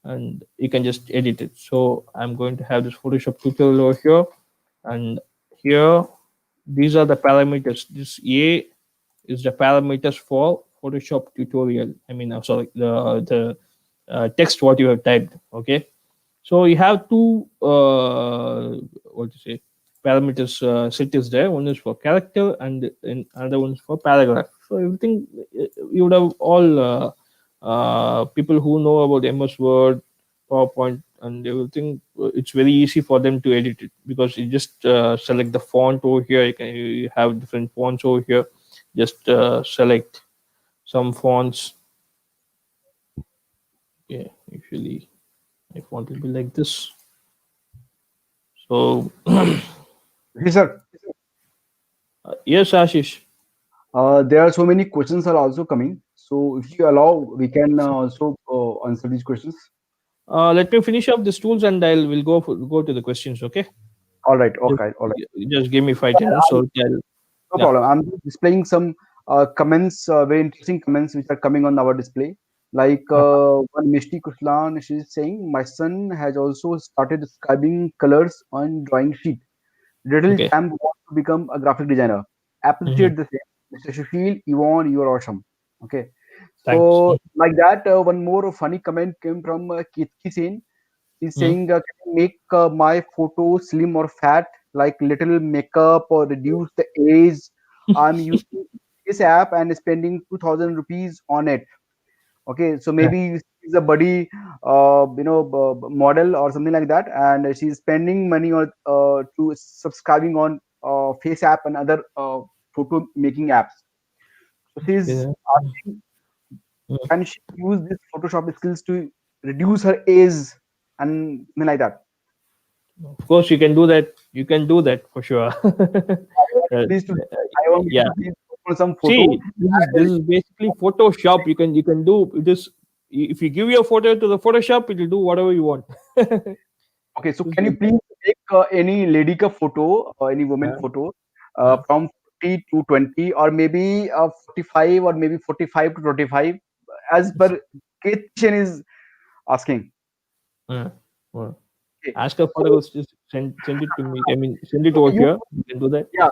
and you can just edit it. So I'm going to have this Photoshop tutorial over here, and here these are the parameters. This A is the parameters for Photoshop tutorial. I mean, sorry, the text what you have typed. Okay, so you have two what to say parameters set is there. One is for character, and another one is for paragraph. So everything you would have all people who know about MS Word, PowerPoint, and everything. It's very easy for them to edit it because you just select the font over here. You have different fonts over here. Just select some fonts. Yeah, usually my font will be like this. So Yes, sir. yes, Ashish. There are so many questions are also coming. So if you allow, we can also answer these questions. Let me finish up these tools and I will go to the questions. Okay, All right. just, Okay. All right. just give me 5 10 minutes. So No yeah, problem. I'm just displaying some comments, very interesting comments which are coming on our display. Like one Mishti Kuslan, she's saying, my son has also started describing colors on drawing sheet. Little okay. champ wants to become a graphic designer. Hmm. Appreciate the same. Mr. Susheel, Yvonne, you are awesome. Okay. Thanks. So, like that, one more funny comment came from Ketki Sen. He's Mm-hmm. saying, can you make my photo slim or fat, like little makeup or reduce the age? I'm using this app and spending 2000 rupees on it. Okay, so maybe she's a buddy, model or something like that, and she's spending money on to subscribing on Face app and other photo making apps. So she's Yeah. asking, can she use this Photoshop skills to reduce her age and something like that? Of course, you can do that. You can do that for sure. Please to I want you Yeah. to please put some photo. See, this is basically Photoshop. You can do this. If you give your photo to the Photoshop, it will do whatever you want. Okay, so This can you is- please take any lady ka photo or any woman uh, photo uh, from 40 to 20, or maybe 45, or maybe 45 to 25, as per Kitchen is asking. Uh, uh, Okay. Ask her So photographs. Just send it to me. I mean, send it okay, over here. You can do that. yeah,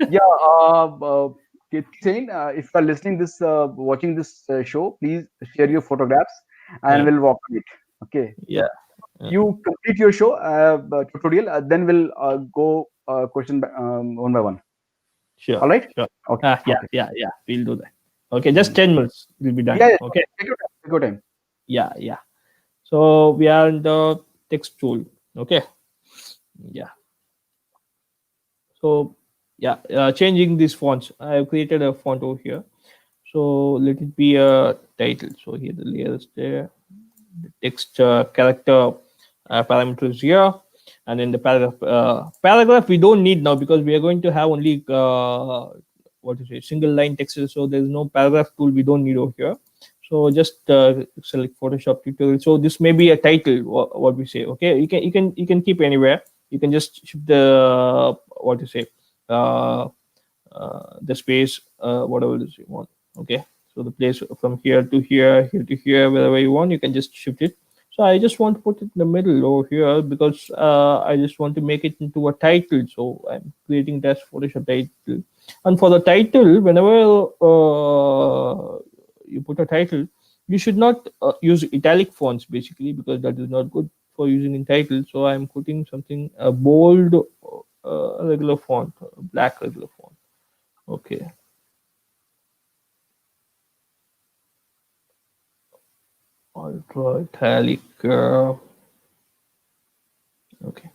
yeah. Kitchen, if you are listening this, watching this show, please share your photographs, and Uh, we'll work on it. Okay. yeah. Uh, You complete your show tutorial, then we'll go one by one. sure. All right. Sure. Okay. Yeah. Okay. Yeah. Yeah. We'll do that. Okay. Just Mhm. 10 minutes. We'll be Yeah, done. yeah, sure. Okay. Take your time. Take your time. Yeah. Yeah. So we are in the text tool. Okay. Yeah. So yeah, changing these fonts. I have created a font over here. So let it be a title. So here the layer is there. The text character parameters here, and then the paragraph we don't need now because we are going to have only what to say single line text. So there is no paragraph tool we don't need over here. So just select Photoshop tutorial. So this may be a title. What we say. Okay, you can keep anywhere. You can just shift the what to say the space whatever it is you want. Okay, so the place from here to here, here to here, wherever you want, you can just shift it. So I just want to put it in the middle over here because I just want to make it into a title. So I'm creating that Photoshop title. And for the title, whenever you put a title, you should not use italic fonts basically because that is not good for using in title. So I'm putting something a bold regular font, black regular font. Okay. Ultra italic. Okay.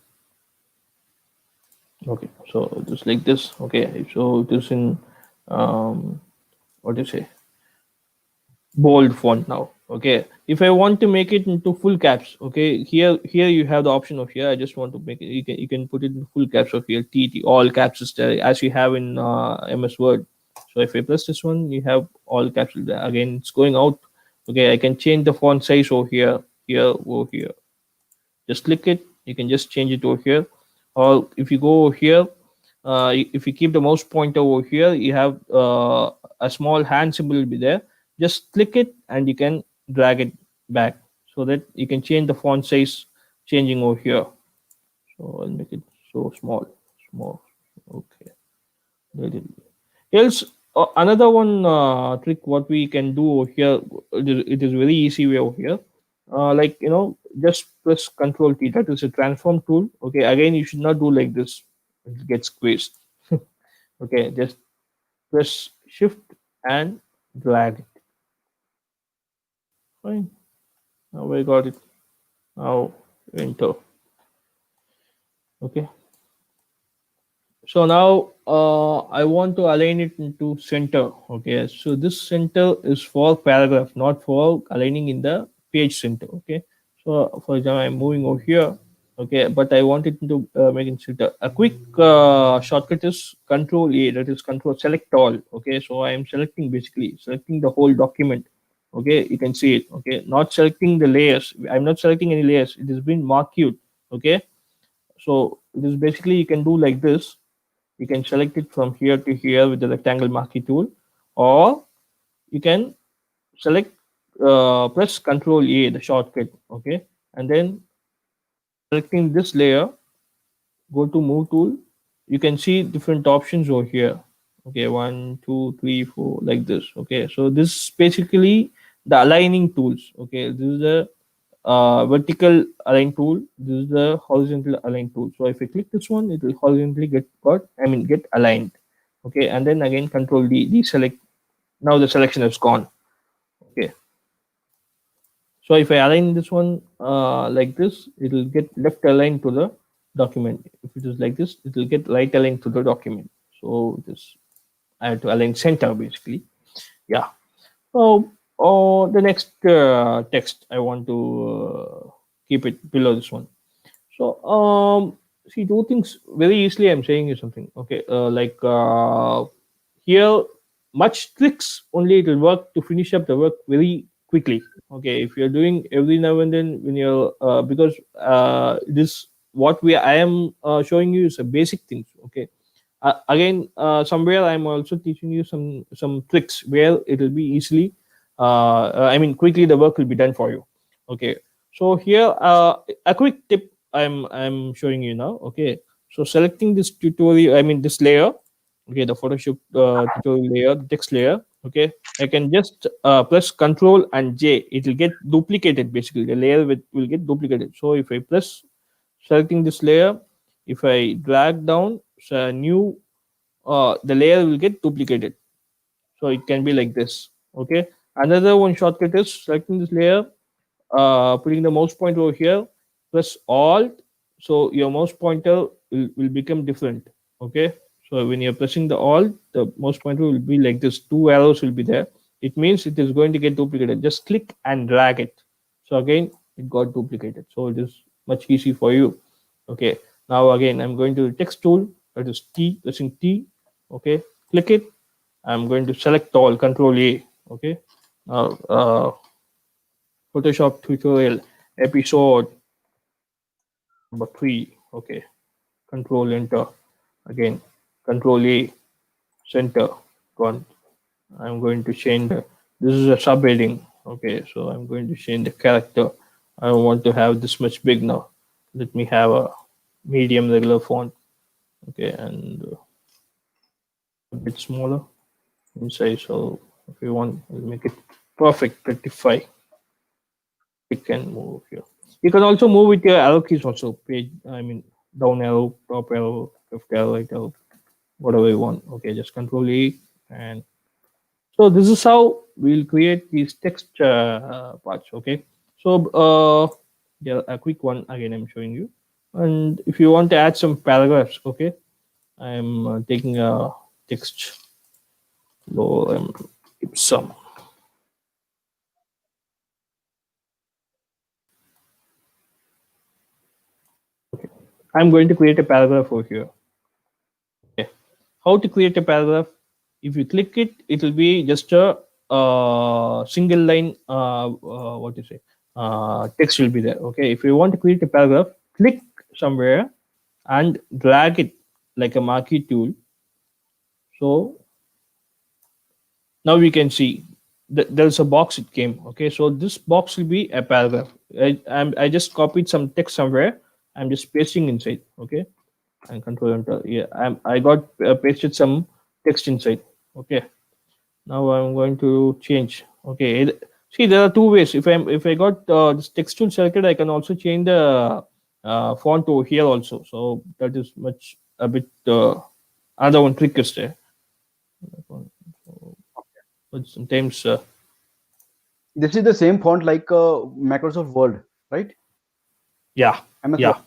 Okay. So just like this. Okay. So this in what do you say? Bold font now. Okay. If I want to make it into full caps, okay, here you have the option of here. I just want to make it. You can put it in full caps of here. TT all caps is there as you have in MS Word. So if I press this one, you have all caps there. Again, it's going out. Okay, I can change the font size over here, over here. Just click it. You can just change it over here, or if you go over here, if you keep the mouse pointer over here, you have a small hand symbol will be there. Just click it and you can drag it back so that you can change the font size changing over here. So I'll make it so small. Okay. Let it be. Else, another one trick what we can do over here, it is very easy way over here. Like just press Control T. That is a transform tool. Okay, again you should not do like this. It gets squeezed. Okay, just press Shift and drag it. Fine. Now I got it. Now enter. Okay. So now I want to align it into center. Okay, so this center is for paragraph, not for aligning in the page center. Okay, so for example, I'm moving over here. Okay, but I want it to make it center. A quick shortcut is Control A. That is Control Select All. Okay, so I am selecting basically selecting the whole document. Okay, you can see it. Okay, not selecting the layers. I'm not selecting any layers. It has been marked. Okay, so it is basically you can do like this. You can select it from here to here with the rectangle marquee tool, or you can select press Control A, the shortcut. Okay, and then selecting this layer, go to Move tool. You can see different options over here. Okay, 1 2 3 4 like this. Okay, so this is basically the aligning tools. Okay, this is the vertical align tool. This is the horizontal align tool. So if I click this one, it will horizontally get aligned. Okay, and then again Control D, deselect. Now the selection is gone. Okay, so if I align this one like this, it will get left aligned to the document. If it is like this, it will get right aligned to the document. So this I have to align center basically. Yeah. So the next text I want to keep it below this one. So see two things very easily. I'm saying you something. Okay, like here, much tricks only it will work to finish up the work very quickly. Okay, if you're doing every now and then when you're because this what we I am showing you is a basic things. Okay, Again, somewhere I'm also teaching you some tricks where it will be easily, I mean, quickly the work will be done for you. Okay. So here, a quick tip I'm showing you now. Okay. So selecting this tutorial, I mean this layer. Okay, the Photoshop tutorial layer, the text layer. Okay, I can just press Control and J. It will get duplicated. Basically, the layer will get duplicated. So if I press selecting this layer, if I drag down so new, the layer will get duplicated. So it can be like this. Okay, another one shortcut is selecting this layer, putting the mouse pointer over here, press Alt, so your mouse pointer will become different. Okay, so when you're pressing the Alt, the mouse pointer will be like this. Two arrows will be there. It means it is going to get duplicated. Just click and drag it. So again, it got duplicated. So it is much easy for you. Okay, now again, I'm going to the text tool. That is T, pressing T. Okay, click it. I'm going to select all, Control A. Okay, now Photoshop tutorial episode number 3. Okay, Control Enter. Again, Control A, center. Gone. I'm going to change this is a subheading. Okay, so I'm going to change the character. I don't want to have this much big now. Let me have a medium regular font. Okay, and a bit smaller in size. So if you want, we'll make it perfect 35. We can move here. You can also move with your arrow keys also. Page, I mean, down arrow, top arrow, left arrow, right arrow, whatever you want. Okay, just Control E, and so this is how we'll create these text parts. Okay, so yeah, a quick one again I'm showing you. And if you want to add some paragraphs, okay, I'm taking a text low some. Okay, I'm going to create a paragraph over here. Okay. How to create a paragraph? If you click it, it will be just a single line. What do you say? Text will be there. Okay. If you want to create a paragraph, click somewhere and drag it like a marquee tool. So now we can see there's a box it came. Okay. So this box will be a paragraph. I just copied some text somewhere. I'm just pasting inside. Okay, and Control Enter. Yeah, I got pasted some text inside. Okay, now I'm going to change. Okay, see there are two ways. If I got this text tool selected, I can also change the font over here also. So that is much a bit another one trick is there. But sometimes This is the same font like Microsoft Word, right? yeah, MS Word. yeah,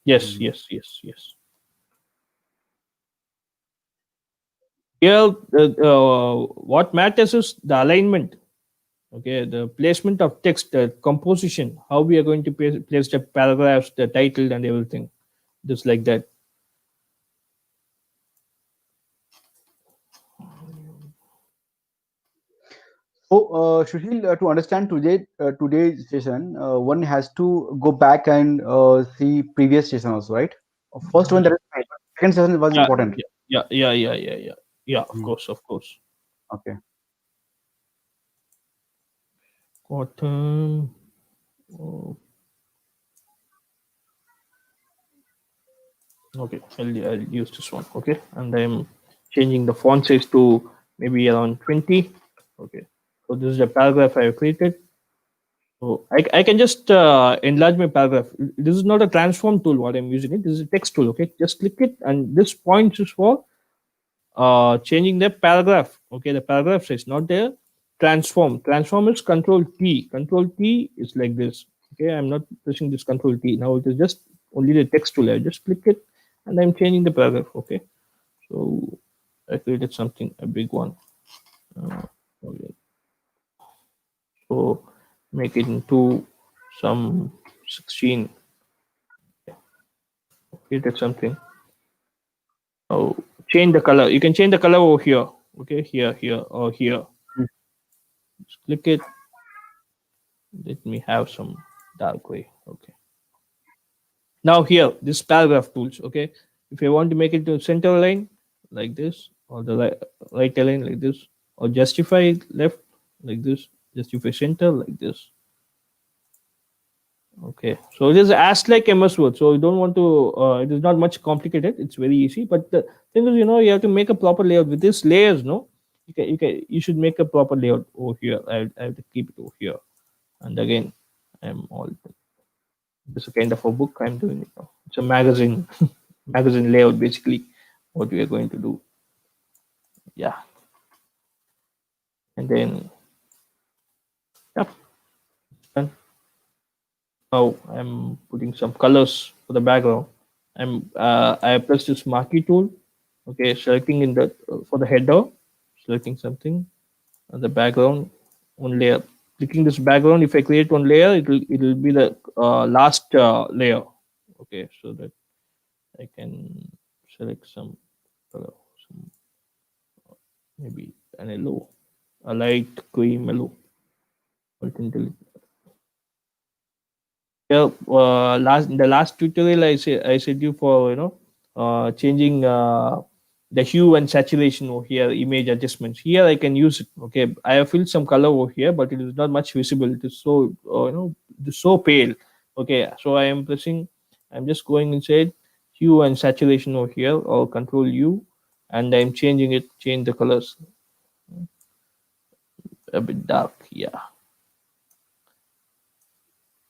yes, Mhm. yes, yes, yes. Here, what matters is the alignment. Okay, the placement of text, the composition, how we are going to place the paragraphs, the title, and everything, just like that. So, Sushil, to understand today's session, one has to go back and see previous session also, right? First one that is fine, but second session was Yeah, important. yeah, yeah, yeah, yeah, yeah, yeah. Yeah, of Mhm. course, of course. Okay. Cotton. Oh, okay, I'll use this one. Okay, and I'm changing the font size to maybe around 20. Okay, so this is the paragraph I have created. So I can just enlarge my paragraph. This is not a transform tool what I'm using it. This is a text tool. Okay, just click it, and this point is for changing the paragraph. Okay, the paragraph size, not the transform is Control T is like this. Okay, I'm not pressing this Control T now. It is just only the text tool. I just click it and I'm changing the paragraph. Okay, so I created something, a big one. Okay, so make it into some 16. Created something. Oh, change the color. You can change the color over here. Okay, here or here. Mm. Just click it. Let me have some dark gray. Okay. Now here, this paragraph tools. Okay. If I want to make it to center line, like this, or the right align like this, or justify left like this, justify center like this. Okay, so it is as like MS Word. So you don't want to. It is not much complicated. It's very easy. But the thing is, you have to make a proper layout with these layers. No, you should make a proper layout over here. I have to keep it over here. And again, I'm all this is kind of a book I'm doing it now. It's a magazine, magazine layout basically. What we are going to do, yeah. And then, yep, done. Now I'm putting some colors for the background. I press this marquee tool. Okay, selecting in the for the header, selecting something and the background one layer. Clicking this background, if I create one layer, it will be the last layer. Okay, so that I can select some color, some maybe an yellow, a light cream yellow. Yeah, last in the last tutorial, I said you for changing the hue and saturation over here, image adjustments. Here I can use it. Okay, I have filled some color over here, but it is not much visible. It is so it is so pale. Okay, so I am pressing. I'm just going inside hue and saturation over here, or Control U, and I'm changing it. Change the colors a bit dark. Yeah,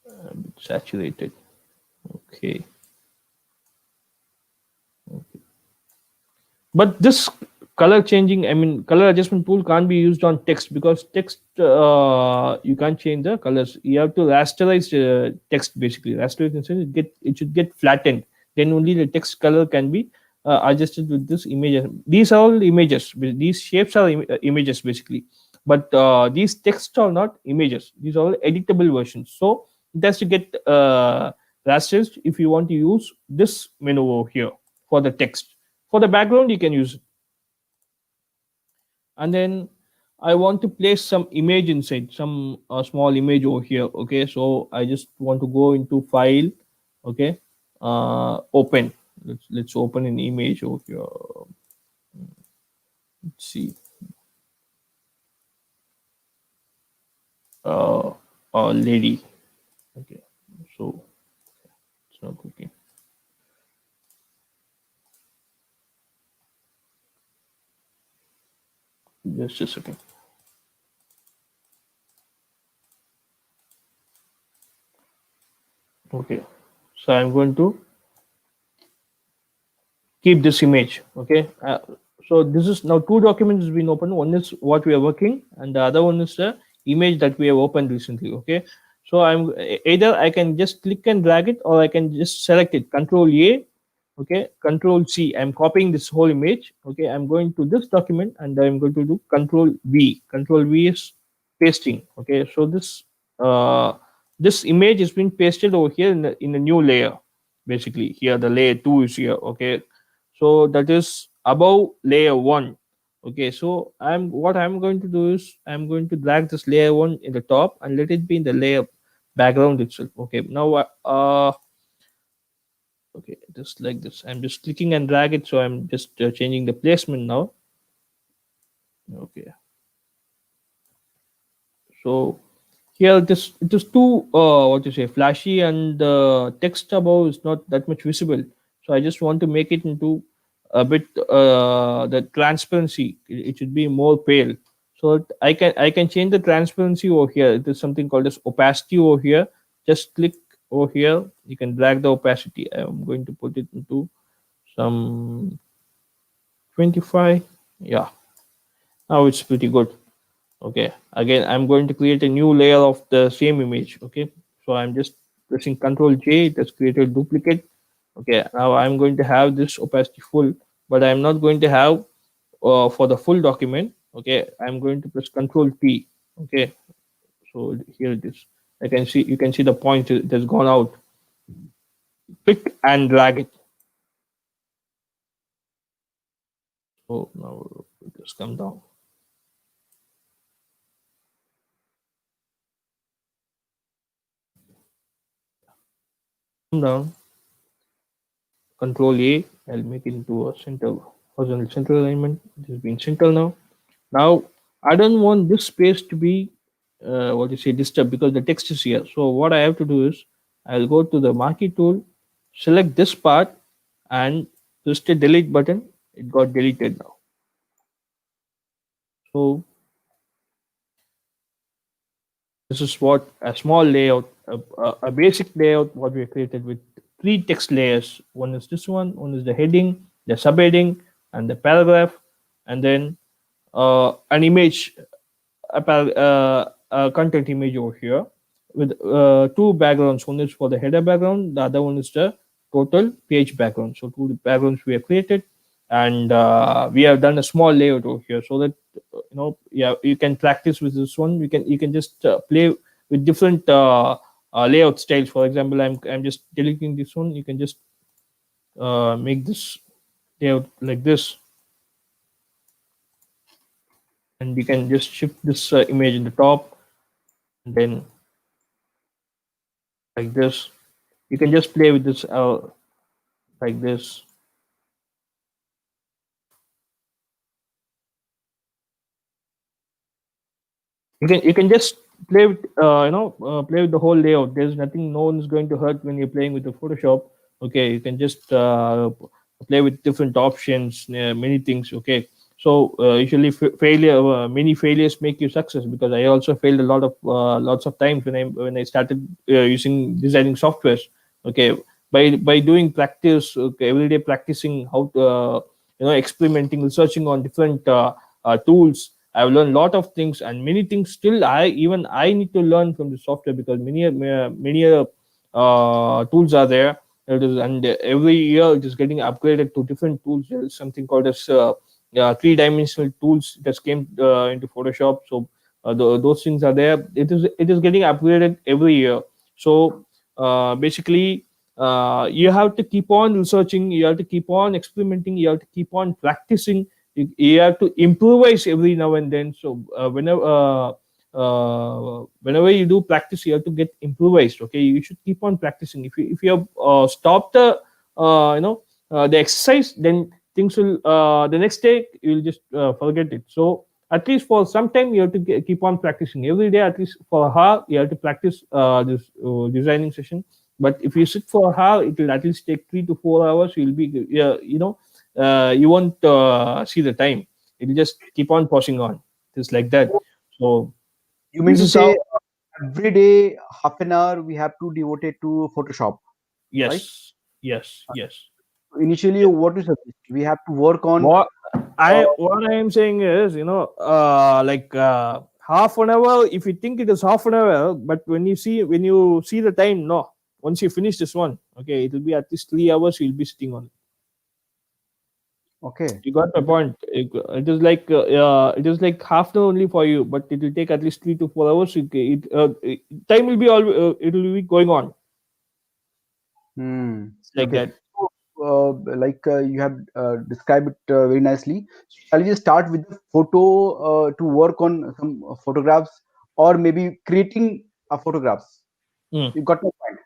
a bit saturated. Okay. But this color changing, I mean, color adjustment tool can't be used on text, because text you can't change the colors. You have to rasterize text basically. Rasterize instead it should get flattened. Then only the text color can be adjusted with this image. These are all images. These shapes are images basically, but these texts are not images. These are all editable versions. So it has to get rasterized if you want to use this menu over here for the text. For the background you can use it. And then I want to place some image inside, some small image over here. Okay, so I just want to go into file. Okay, open. Let's open an image over here. Let's see. uh Lady. Okay, so it's not working. Just a second. Okay, so I'm going to keep this image. Okay, so this is now two documents has been opened. One is what we are working, and the other one is the image that we have opened recently. Okay, so either I can just click and drag it, or I can just select it, Control A. Okay, Control C. I'm copying this whole image. Okay, I'm going to this document and I'm going to do Control V. Control V is pasting. Okay, so this image is being pasted over here in a new layer. Basically here the layer 2 is here. Okay, so that is above layer 1. Okay, so I'm going to do is I'm going to drag this layer 1 in the top and let it be in the layer background itself. Okay, now okay, just like this, I'm just clicking and drag it, so I'm just changing the placement now. Okay, so here it is too what you say, flashy, and the text above is not that much visible. So I just want to make it into a bit the transparency. It should be more pale. So I can change the transparency over here. It is something called as opacity over here. Just click over here, you can drag the opacity. I'm going to put it into some 25. Yeah, now it's pretty good. Okay, again I'm going to create a new layer of the same image. Okay, so I'm just pressing Ctrl J. It has created duplicate. Okay, now I'm going to have this opacity full, but I'm not going to have for the full document. Okay, I'm going to press Ctrl T. Okay, so here it is. You can see the point, it has gone out. Click and drag it. So now it has come down. Come down. Control A. I'll make it into a center. horizontal center alignment. It is being central now. Now I don't want this space to be what you say disturbed because the text is here. So what I have to do is I'll go to the marquee tool, select this part, and just a delete button. It got deleted now. So this is what a small layout, a basic layout, what we created with three text layers. One is this one is the heading, the subheading, and the paragraph, and then an image, a content image over here with two backgrounds. One is for the header background, the other one is the total page background. So two backgrounds we have created, and we have done a small layout over here so that yeah, you can practice with this one. You can just play with different layout styles. For example, I'm just deleting this one. You can just make this layout like this, and you can just shift this image in the top, and then like this. You can just play with this like this. You can just play with play with the whole layout. There's nothing, no one's going to hurt when you're playing with the Photoshop. Okay, you can just play with different options, many things. Okay, so usually failure, many failures make you success, because I also failed a lot of lots of times when I started using designing softwares. Okay, by doing practice, okay, everyday practicing how to experimenting, researching on different tools, I've learned a lot of things, and many things still I need to learn from the software, because many tools are there. And every year it is getting upgraded to different tools. There is something called as three-dimensional tools that came into Photoshop. So those things are there. It is getting upgraded every year. So basically, you have to keep on researching. You have to keep on experimenting. You have to keep on practicing. You have to improvise every now and then. So whenever you do practice, you have to get improvised. Okay, you should keep on practicing. If you have stopped the exercise, then things will the next day you'll just forget it. So at least for some time you have to keep on practicing every day. At least for a hour you have to practice this designing session. But if you sit for a hour, it will at least take 3 to 4 hours. You'll be you won't see the time. It'll just keep on passing on, just like that. So You mean this to is how. say every day, half an hour, we have to devote it to Photoshop, right? Yes, yes, yes. Initially, what is suggest? We have to work on. what Uh, what I am saying is, like half an hour, if you think it is half an hour, but when you see the time, no, once you finish this one, okay, it will be at least 3 hours you'll be sitting on it. okay, You got my okay. point. It is like half an hour only for you, but it will take at least 3 to 4 hours. Time will be it will be going on. Hmm. It's like Okay. that. So, like you have described it very nicely. Shall we just start with the photo to work on some photographs, or maybe creating a photographs? Mm. You got my point.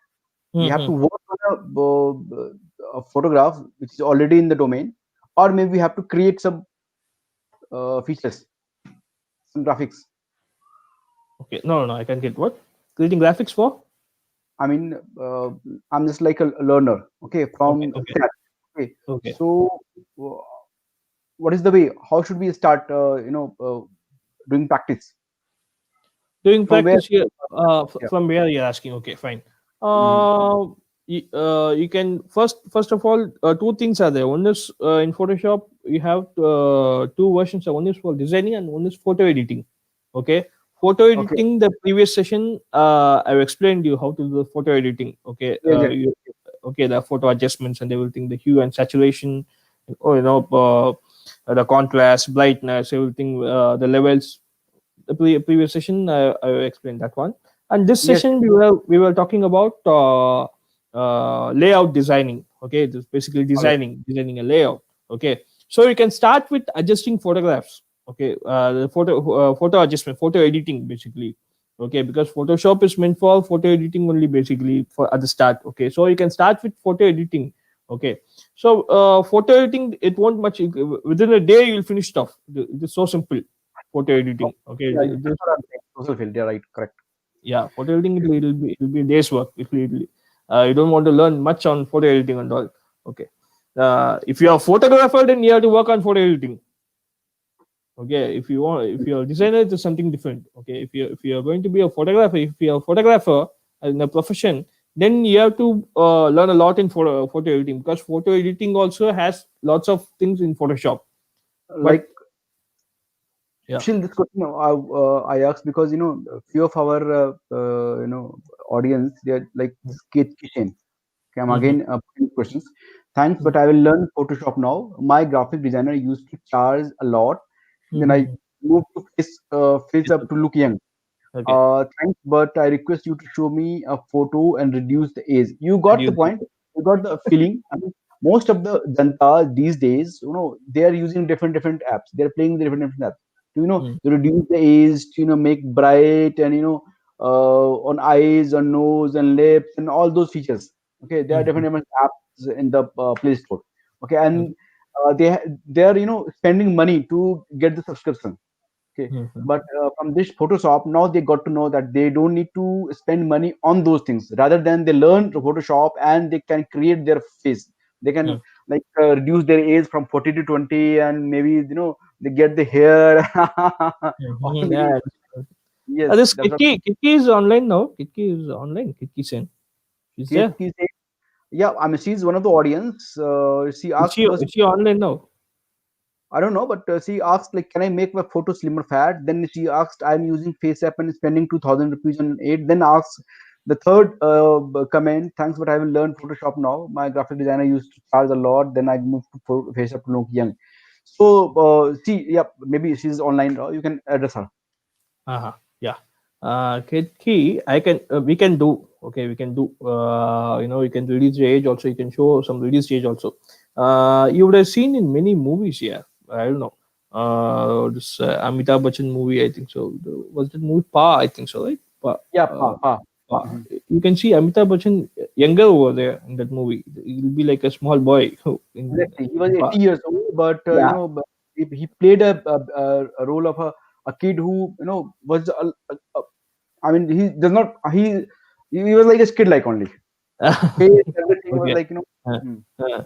We have to Mm-hmm. work on a photograph which is already in the domain, or maybe we have to create some features, some graphics. Okay. No, no, I can get what? Creating graphics for? I mean, I'm just like a learner, okay, Okay, from okay, scratch. Okay, okay. so uh, what is the way? How should we start? Doing practice Doing from where? practice here, Yeah. from where you're asking. Okay, fine. Mhm. You can first of all, two things are there. One is in Photoshop you have two versions. One is for designing and one is photo editing. Okay, photo Okay. editing, the previous session I've explained you how to do the photo editing. Okay, Yes, yes. okay, the photo adjustments and everything, the hue and saturation, or the contrast, brightness, everything, the levels. The previous session I explained that one, and this Yes. session we were talking about layout designing. Okay, this basically All right. designing a layout. Okay, so you can start with adjusting photographs. Okay, the photo adjustment, photo editing basically. Okay, because Photoshop is meant for photo editing only, basically for at the start. Okay, so you can start with photo editing. Okay, so photo editing, it won't much, within a day you'll finish stuff. It is so simple, photo Oh, editing. Okay, yeah, that's what I'm saying. Social field. Yeah, right. Correct. yeah, photo editing, it'll be a day's work. You don't want to learn much on photo editing and all. Okay, if you're a photographer, then you have to work on photo editing. Okay, if you're a designer, it's something different. Okay, if you're going to be a photographer, if you're a photographer in a profession, then you have to learn a lot in photo editing, because photo editing also has lots of things in Photoshop. But Like, yeah. Sushil, this question I asked because a few of our audience, they're like sketch kitchen. Okay, I'm Mhm, again putting questions. Thanks, mhm, but I will learn Photoshop now. My graphic designer used to charge a lot. Then I mhm. moved to face up to look young. Okay. Thanks, but I request you to show me a photo and reduce the age. You got the point. You got the feeling. I mean, most of the Janta these days, they are using different apps. They're playing the different apps. To, Mm, to reduce the age, to make bright and on eyes, on nose and lips and all those features. Okay, there are mhm, different apps in the Play Store. Okay, okay. and they are spending money to get the subscription. Okay, Mhm, but from this Photoshop, now they got to know that they don't need to spend money on those things. Rather than they learn to Photoshop and they can create their face. They can mm, like reduce their age from 40 to 20, and maybe they get the hair. Or mhm. maybe Yeah. yes, This that's what Kitty is online now. Kitty is online. Kitty Sen. She's Kate there. is saying. Yeah, I mean she's one of the audience. She Is asked she first. is she online now? I don't know, but she asked like, "Can I make my photo slimmer fat?" Then she asked, "I'm using FaceApp and spending 2,000 rupees on it." Then asks the third comment, "Thanks, but I will learn Photoshop now. My graphic designer used to charge a lot. Then I moved to FaceApp to look young." So see, yeah, maybe she's online. You can address her. Uh-huh. Yeah. Kitty, I can we can do. Okay, we can do. You can release the age also. You can show some release age also. You would have seen in many movies. Yeah, I don't know. This Amitabh Bachchan movie, I think so. Was that movie Pa? I think so, right? Pa. Yeah, Uh, pa. Pa. Mhm. You can see Amitabh Bachchan younger over there in that movie. He'll be like a small boy Exactly. He was in Pa. 80 years old, but Yeah. but he played a role of a kid who was I mean, he does not. He was like a kid like only. Face, everything was Okay. like Uh, hmm, uh,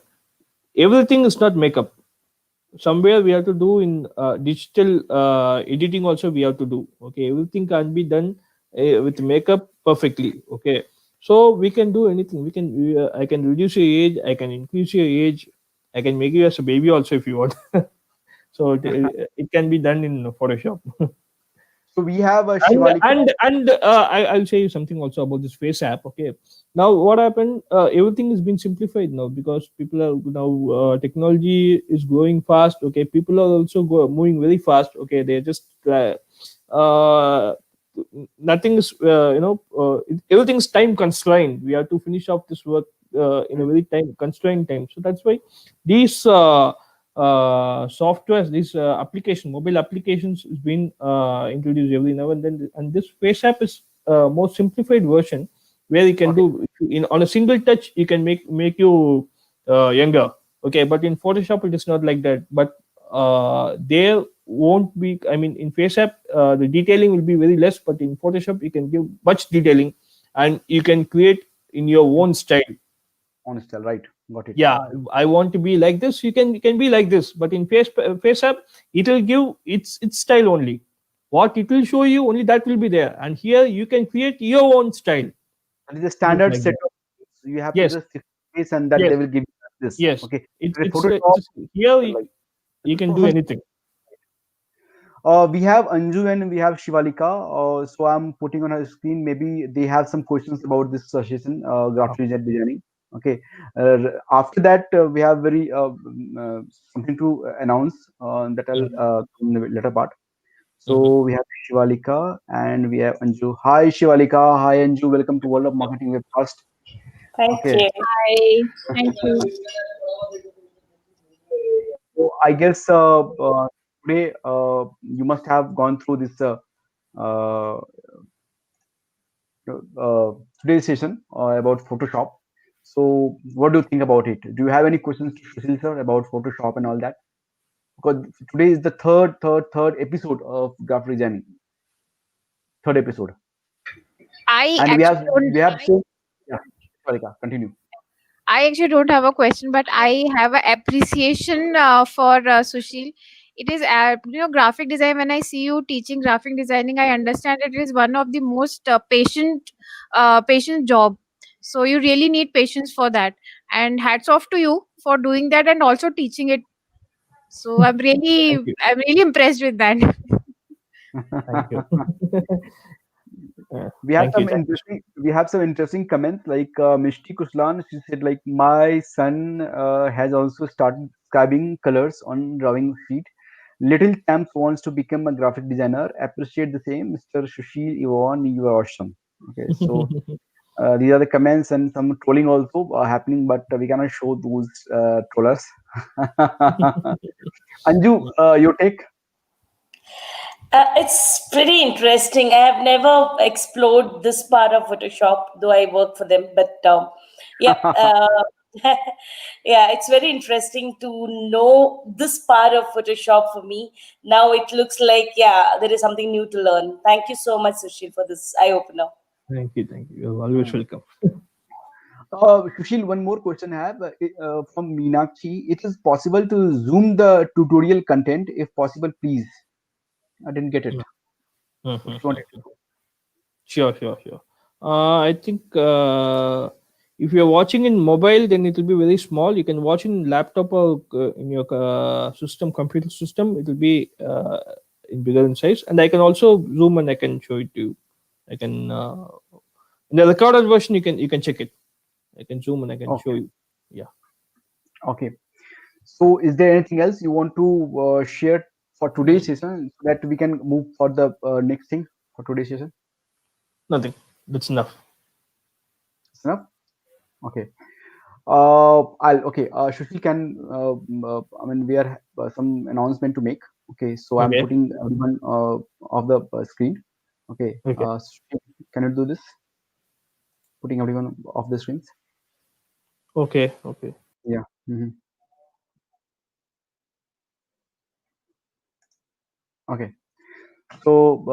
Everything is not makeup. Somewhere we have to do in digital editing also we have to do. Okay, everything can be done with makeup perfectly. Okay, so we can do anything. I can reduce your age, I can increase your age, I can make you as a baby also if you want. So it can be done in Photoshop. So we have a and Shivalika. I'll say you something also about this face app. Okay, now what happened, everything has been simplified now, because people are now, technology is growing fast. Okay, people are also moving very fast. Okay, they're just uh, nothing is everything's time constrained. We have to finish off this work in a very time constrained time. So that's why these softwares, these mobile applications is being introduced every now and then. And this face app is more simplified version, where you can Okay, do in on a single touch you can make you younger. Okay, but in Photoshop it is not like that. But there won't be, I mean, in face app the detailing will be very less, but in Photoshop you can give much detailing, and you can create in your own style. on style, right? Got it. Yeah, I want to be like this, you can be like this. But in face app, it will give its style only. What it will show you only, that will be there, and here you can create your own style. That is a It is standard like set that. of things. You have to Yes, just fix this, and that yes, they will give you this. yes. Okay. it, With it's Photoshop, it's here like you can do so anything. we have Anju and we have Shivalika. So I'm putting on her screen. Maybe they have some questions about this session, graphic designing. Okay. After that, we have very something to announce that I'll Mhm. come in the later part. Mhm. So we have Shivalika and we have Anju. Hi Shivalika. Hi Anju. Welcome to World of Marketing Webcast. Thank Okay. you. Hi. Thank you. So I guess today you must have gone through this uh, today's session about Photoshop. So, what do you think about it? Do you have any questions to Sushil sir about Photoshop and all that? Because today is the third episode of graphic designing, third episode, I and actually don't. we have so yeah. Sorry, continue. I actually don't have a question, but I have an appreciation for Sushil. It is, graphic design. When I see you teaching graphic designing, I understand it is one of the most patient job. So you really need patience for that. And hats off to you for doing that and also teaching it. So Thank you. I'm really impressed with that. Thank you. We have Thank you. some Thank you. interesting comments like Mishti Kuslan. She said like my son has also started scribing colors on drawing sheet. Little Champs wants to become a graphic designer. Appreciate the same, Mr. Sushil Yvonne. You are awesome. Okay, so these are the comments and some trolling also happening, but we cannot show those trollers. Anju, your take? It's pretty interesting. I have never explored this part of Photoshop, though I work for them. But yeah, yeah, it's very interesting to know this part of Photoshop for me. Now it looks like, yeah, there is something new to learn. Thank you so much, Sushil, for this eye opener. Thank you. Thank you. You're always welcome. Sushil, one more question I have from Meenakshi. It is possible to zoom the tutorial content if possible, please. I didn't get it. If you wanted to. Sure, sure, sure. I think if you're watching in mobile, then it will be very small. You can watch in laptop or in your system, computer system. It will be in bigger in size, and I can also zoom and I can show it to you. I can in the recorded version. You can check it. I can zoom and I can show Okay. you. Yeah, Okay. So, is there anything else you want to share for today's session so that we can move for the next thing for today's session? nothing. That's enough. Is enough? Okay. I'll okay. Sushil can. I mean, we are some announcement to make. Okay. So I'm Okay. putting everyone off the screen. Okay. Okay. Sushil, can you do this? Putting everyone off the screens. Okay. Okay. Yeah. Okay. So,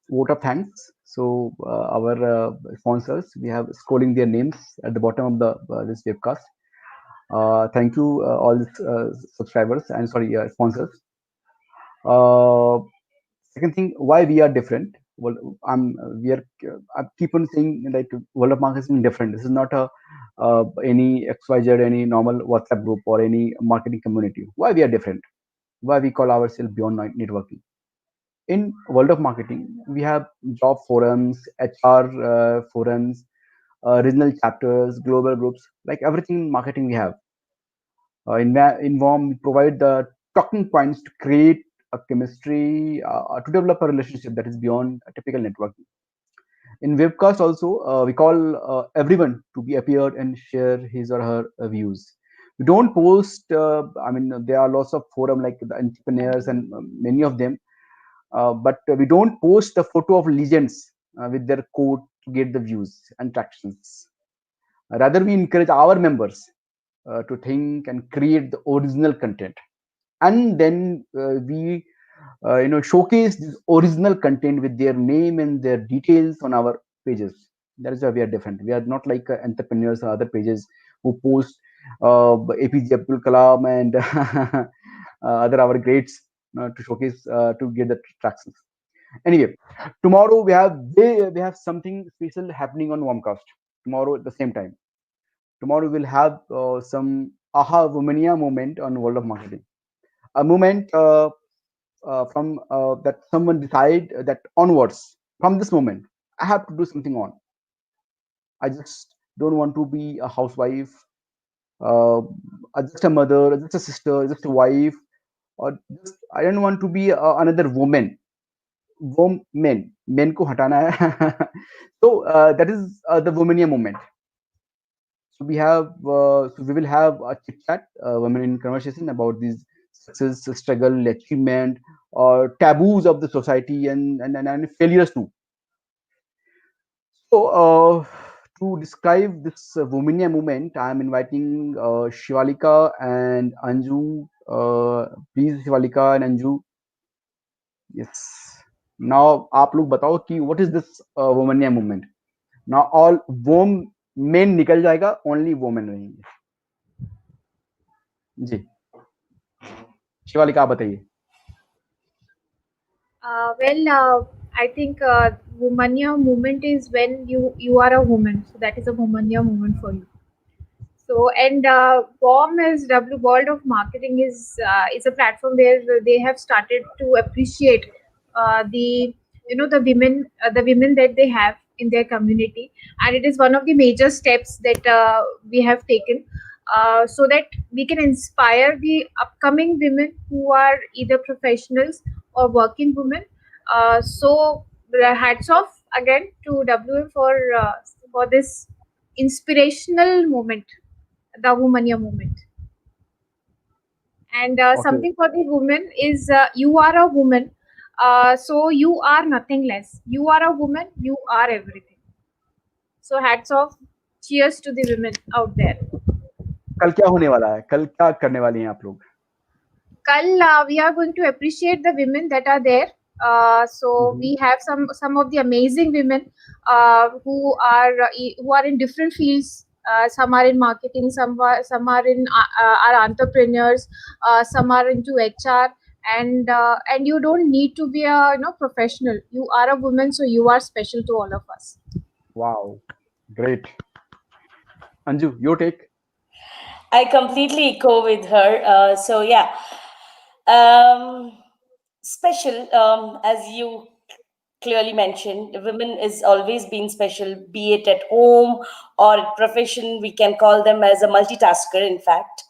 vote of thanks. So, our sponsors, we have scrolling their names at the bottom of the this webcast. Thank you, all subscribers and sorry, sponsors. Uh, Second thing, why we are different. Well, we are. I keep on saying like world of marketing is different. This is not a any XYZ, any normal WhatsApp group or any marketing community. Why we are different? Why we call ourselves beyond networking? In world of marketing, we have job forums, HR forums, regional chapters, global groups, like everything in marketing we have. In WOM, we provide the talking points to create a chemistry, to develop a relationship that is beyond a typical networking. In webcast also, we call everyone to be appeared and share his or her views. We don't post. I mean, there are lots of forum like the entrepreneurs and many of them, but we don't post a photo of legends with their quote to get the views and tractions. Rather, we encourage our members to think and create the original content, and then we showcase this original content with their name and their details on our pages. That is why we are different. We are not like entrepreneurs or other pages who post APJ Abdul Kalam and other our greats to showcase to get the tractions. Anyway, tomorrow we have something special happening on WOMCast. Tomorrow at the same time. Tomorrow we'll have some aha womania moment on world of marketing. A moment from that someone decide that onwards from this moment I have to do something on. I just don't want to be a housewife, uh, just a mother, just a sister, just a wife, or just I don't want to be another woman. Men को हटाना है. So that is the womania moment. So we will have a chit chat, women in conversation about these success, struggle, achievement, or taboos of the society and failures too. So to describe this Womania movement, I am inviting Shivalika and Anju. Please, Shivalika and Anju. Yes. Now, आप लोग बताओ कि what is this Womania movement? Now, all wom men निकल जाएगा, only women रहेंगे. जी. शिवालिका आप बताइए. I think Womania movement is when you are a woman, so that is a Womania movement for you. So and WOM is W World of Marketing is a platform where they have started to appreciate the the women that they have in their community, and it is one of the major steps that we have taken so that we can inspire the upcoming women who are either professionals or working women. So hats off again to WM for this inspirational moment, the Womania movement. And Okay. something for the woman is you are a woman, so you are nothing less. You are a woman, you are everything. So hats off, cheers to the women out there. कल क्या होने वाला है? कल क्या करने वाली हैं आप लोग? Kal, we are going to appreciate the women that are there. So we have some of the amazing women who are in different fields. Some are in marketing, some are in are entrepreneurs, some are into HR, and you don't need to be a professional. You are a woman, so you are special to all of us. Wow, great. Anju, your take? I completely echo with her. So yeah, um, special, as you clearly mentioned, women is always been special, be it at home or at profession. We can call them as a multitasker, in fact,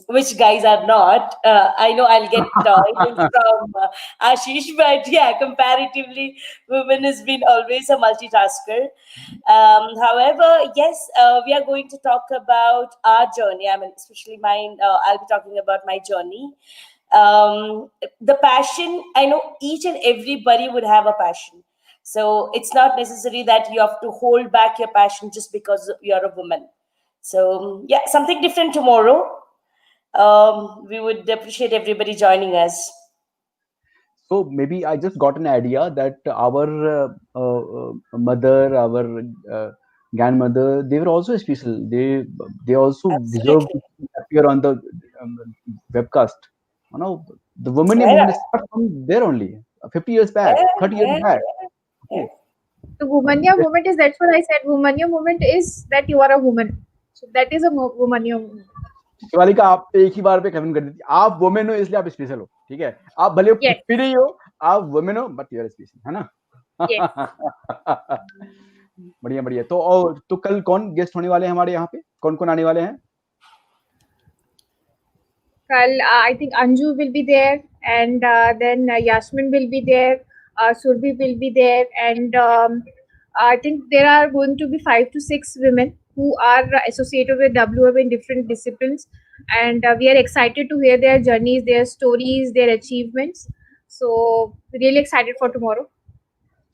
which guys are not. I know I'll get emails from Ashish, but yeah, comparatively, women has been always a multitasker. However, yes, we are going to talk about our journey. I mean, especially mine. I'll be talking about my journey. The passion. I know each and everybody would have a passion. So it's not necessary that you have to hold back your passion just because you're a woman. So yeah, something different tomorrow. We would appreciate everybody joining us. So maybe I just got an idea that our mother, our grandmother, they were also special. They also deserve Absolutely. to appear on the um, webcast. You know, the Womania Yeah, movement started from there only, 50 years back, yeah, 30 years yeah, back. yeah. Okay. The Womania movement is that's what I said. Womania movement is that you are a woman. So that is a Womania movement. Shivalika आप एक ही बार पे comment कर देती, आप women हो इसलिए आप special हो, ठीक है? आप भले Yes. फिर नहीं हो, आप वुमेन हो बट यू आर स्पेशल, है ना? Yes. बढ़िया बढ़िया. तो कल कौन गेस्ट होने वाले हैं हमारे यहाँ पे? कौन-कौन आने वाले हैं? Kal, I think Anju will be there, and then Yasmin will be there, Surbi will be there, and I think there are going to be 5 to 6 women who are associated with WM in different disciplines, and we are excited to hear their journeys, their stories, their achievements. So really excited for tomorrow.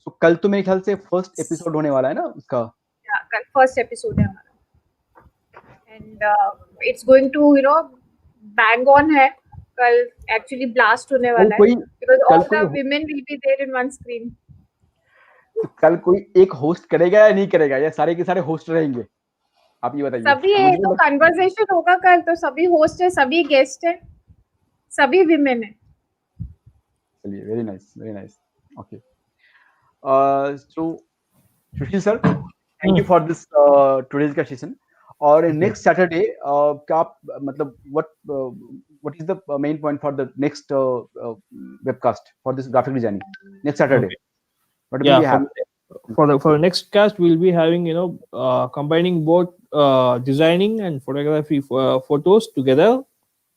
So कल तो मेरे ख्याल से first episode होने वाला है ना उसका? Yeah, kal first episode है हमारा, and it's going to bang on है. कल actually blast होने वाला है कोई because कल all the कोई women will be there in one screen. कल कोई एक होस्ट करेगा या नहीं करेगा, या सारे के सारे होस्ट रहेंगे? आप ये बताइए. सभी मुझे तो conversation होगा कल, तो सभी host है, सभी guest है, सभी women है. चलिए, very nice, very nice. Okay. So Sushil sir, thank you for this today's का सेशन. और नेक्स्ट सैटरडे क्या आप मतलब what is the main point for the next webcast for this graphic designing next Saturday? What will Yeah, we have? for the next cast we'll be having combining both designing and photography photos together.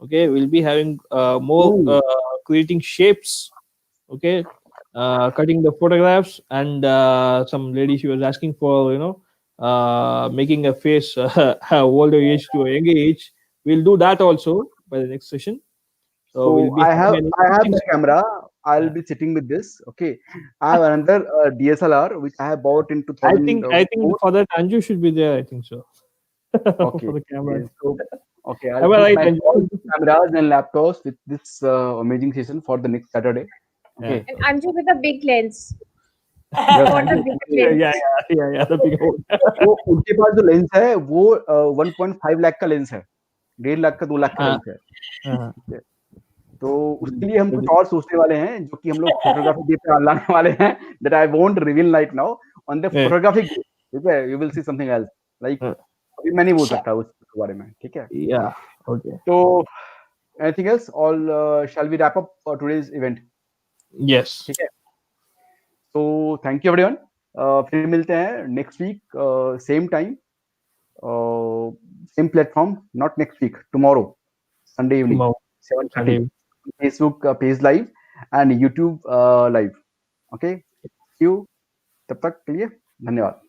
Okay, we'll be having more creating shapes. Okay, cutting the photographs, and some lady, she was asking for making a face older age to a younger age. We'll do that also by the next session. So we'll be I have having an I have interesting the camera. I'll be sitting with this. Okay, I have another DSLR which I have bought in I think 2004. for that Anju should be there. I think so. Okay, For the camera. so okay, I'll Am I put right, my all Anju? cameras and laptops with this amazing session for the next Saturday. Yeah. Okay, And Anju with a big lens. yes, For thank the you, big thank you. Yeah, lens. yeah, yeah, yeah, yeah. The big hole. वो उनके पास जो lens है वो 1.5 लाख का lens है, 1.5 लाख का 2 लाख का हाँ, लेंस है। हाँ. ठीक है, तो उसके लिए हम कुछ और सोचने वाले हैं जो कि हम लोग फोटोग्राफी डे पे लाने वाले हैं, that I won't reveal right now on the Yeah. Photographic day. ठीक है, you will see something else like Uh, अभी मैं नहीं बोल Sure. सकता उस बारे में। ठीक है, yeah. Okay. तो anything else, all shall we wrap up for today's event? Yes. ठीक है, तो थैंक यू एवरीवन, फिर मिलते हैं next week same time, same platform, not next week, tomorrow, Sunday evening, Tomorrow. 7:30, Sunday. Facebook page live and YouTube live. Okay, see you, तब तक के लिए धन्यवाद।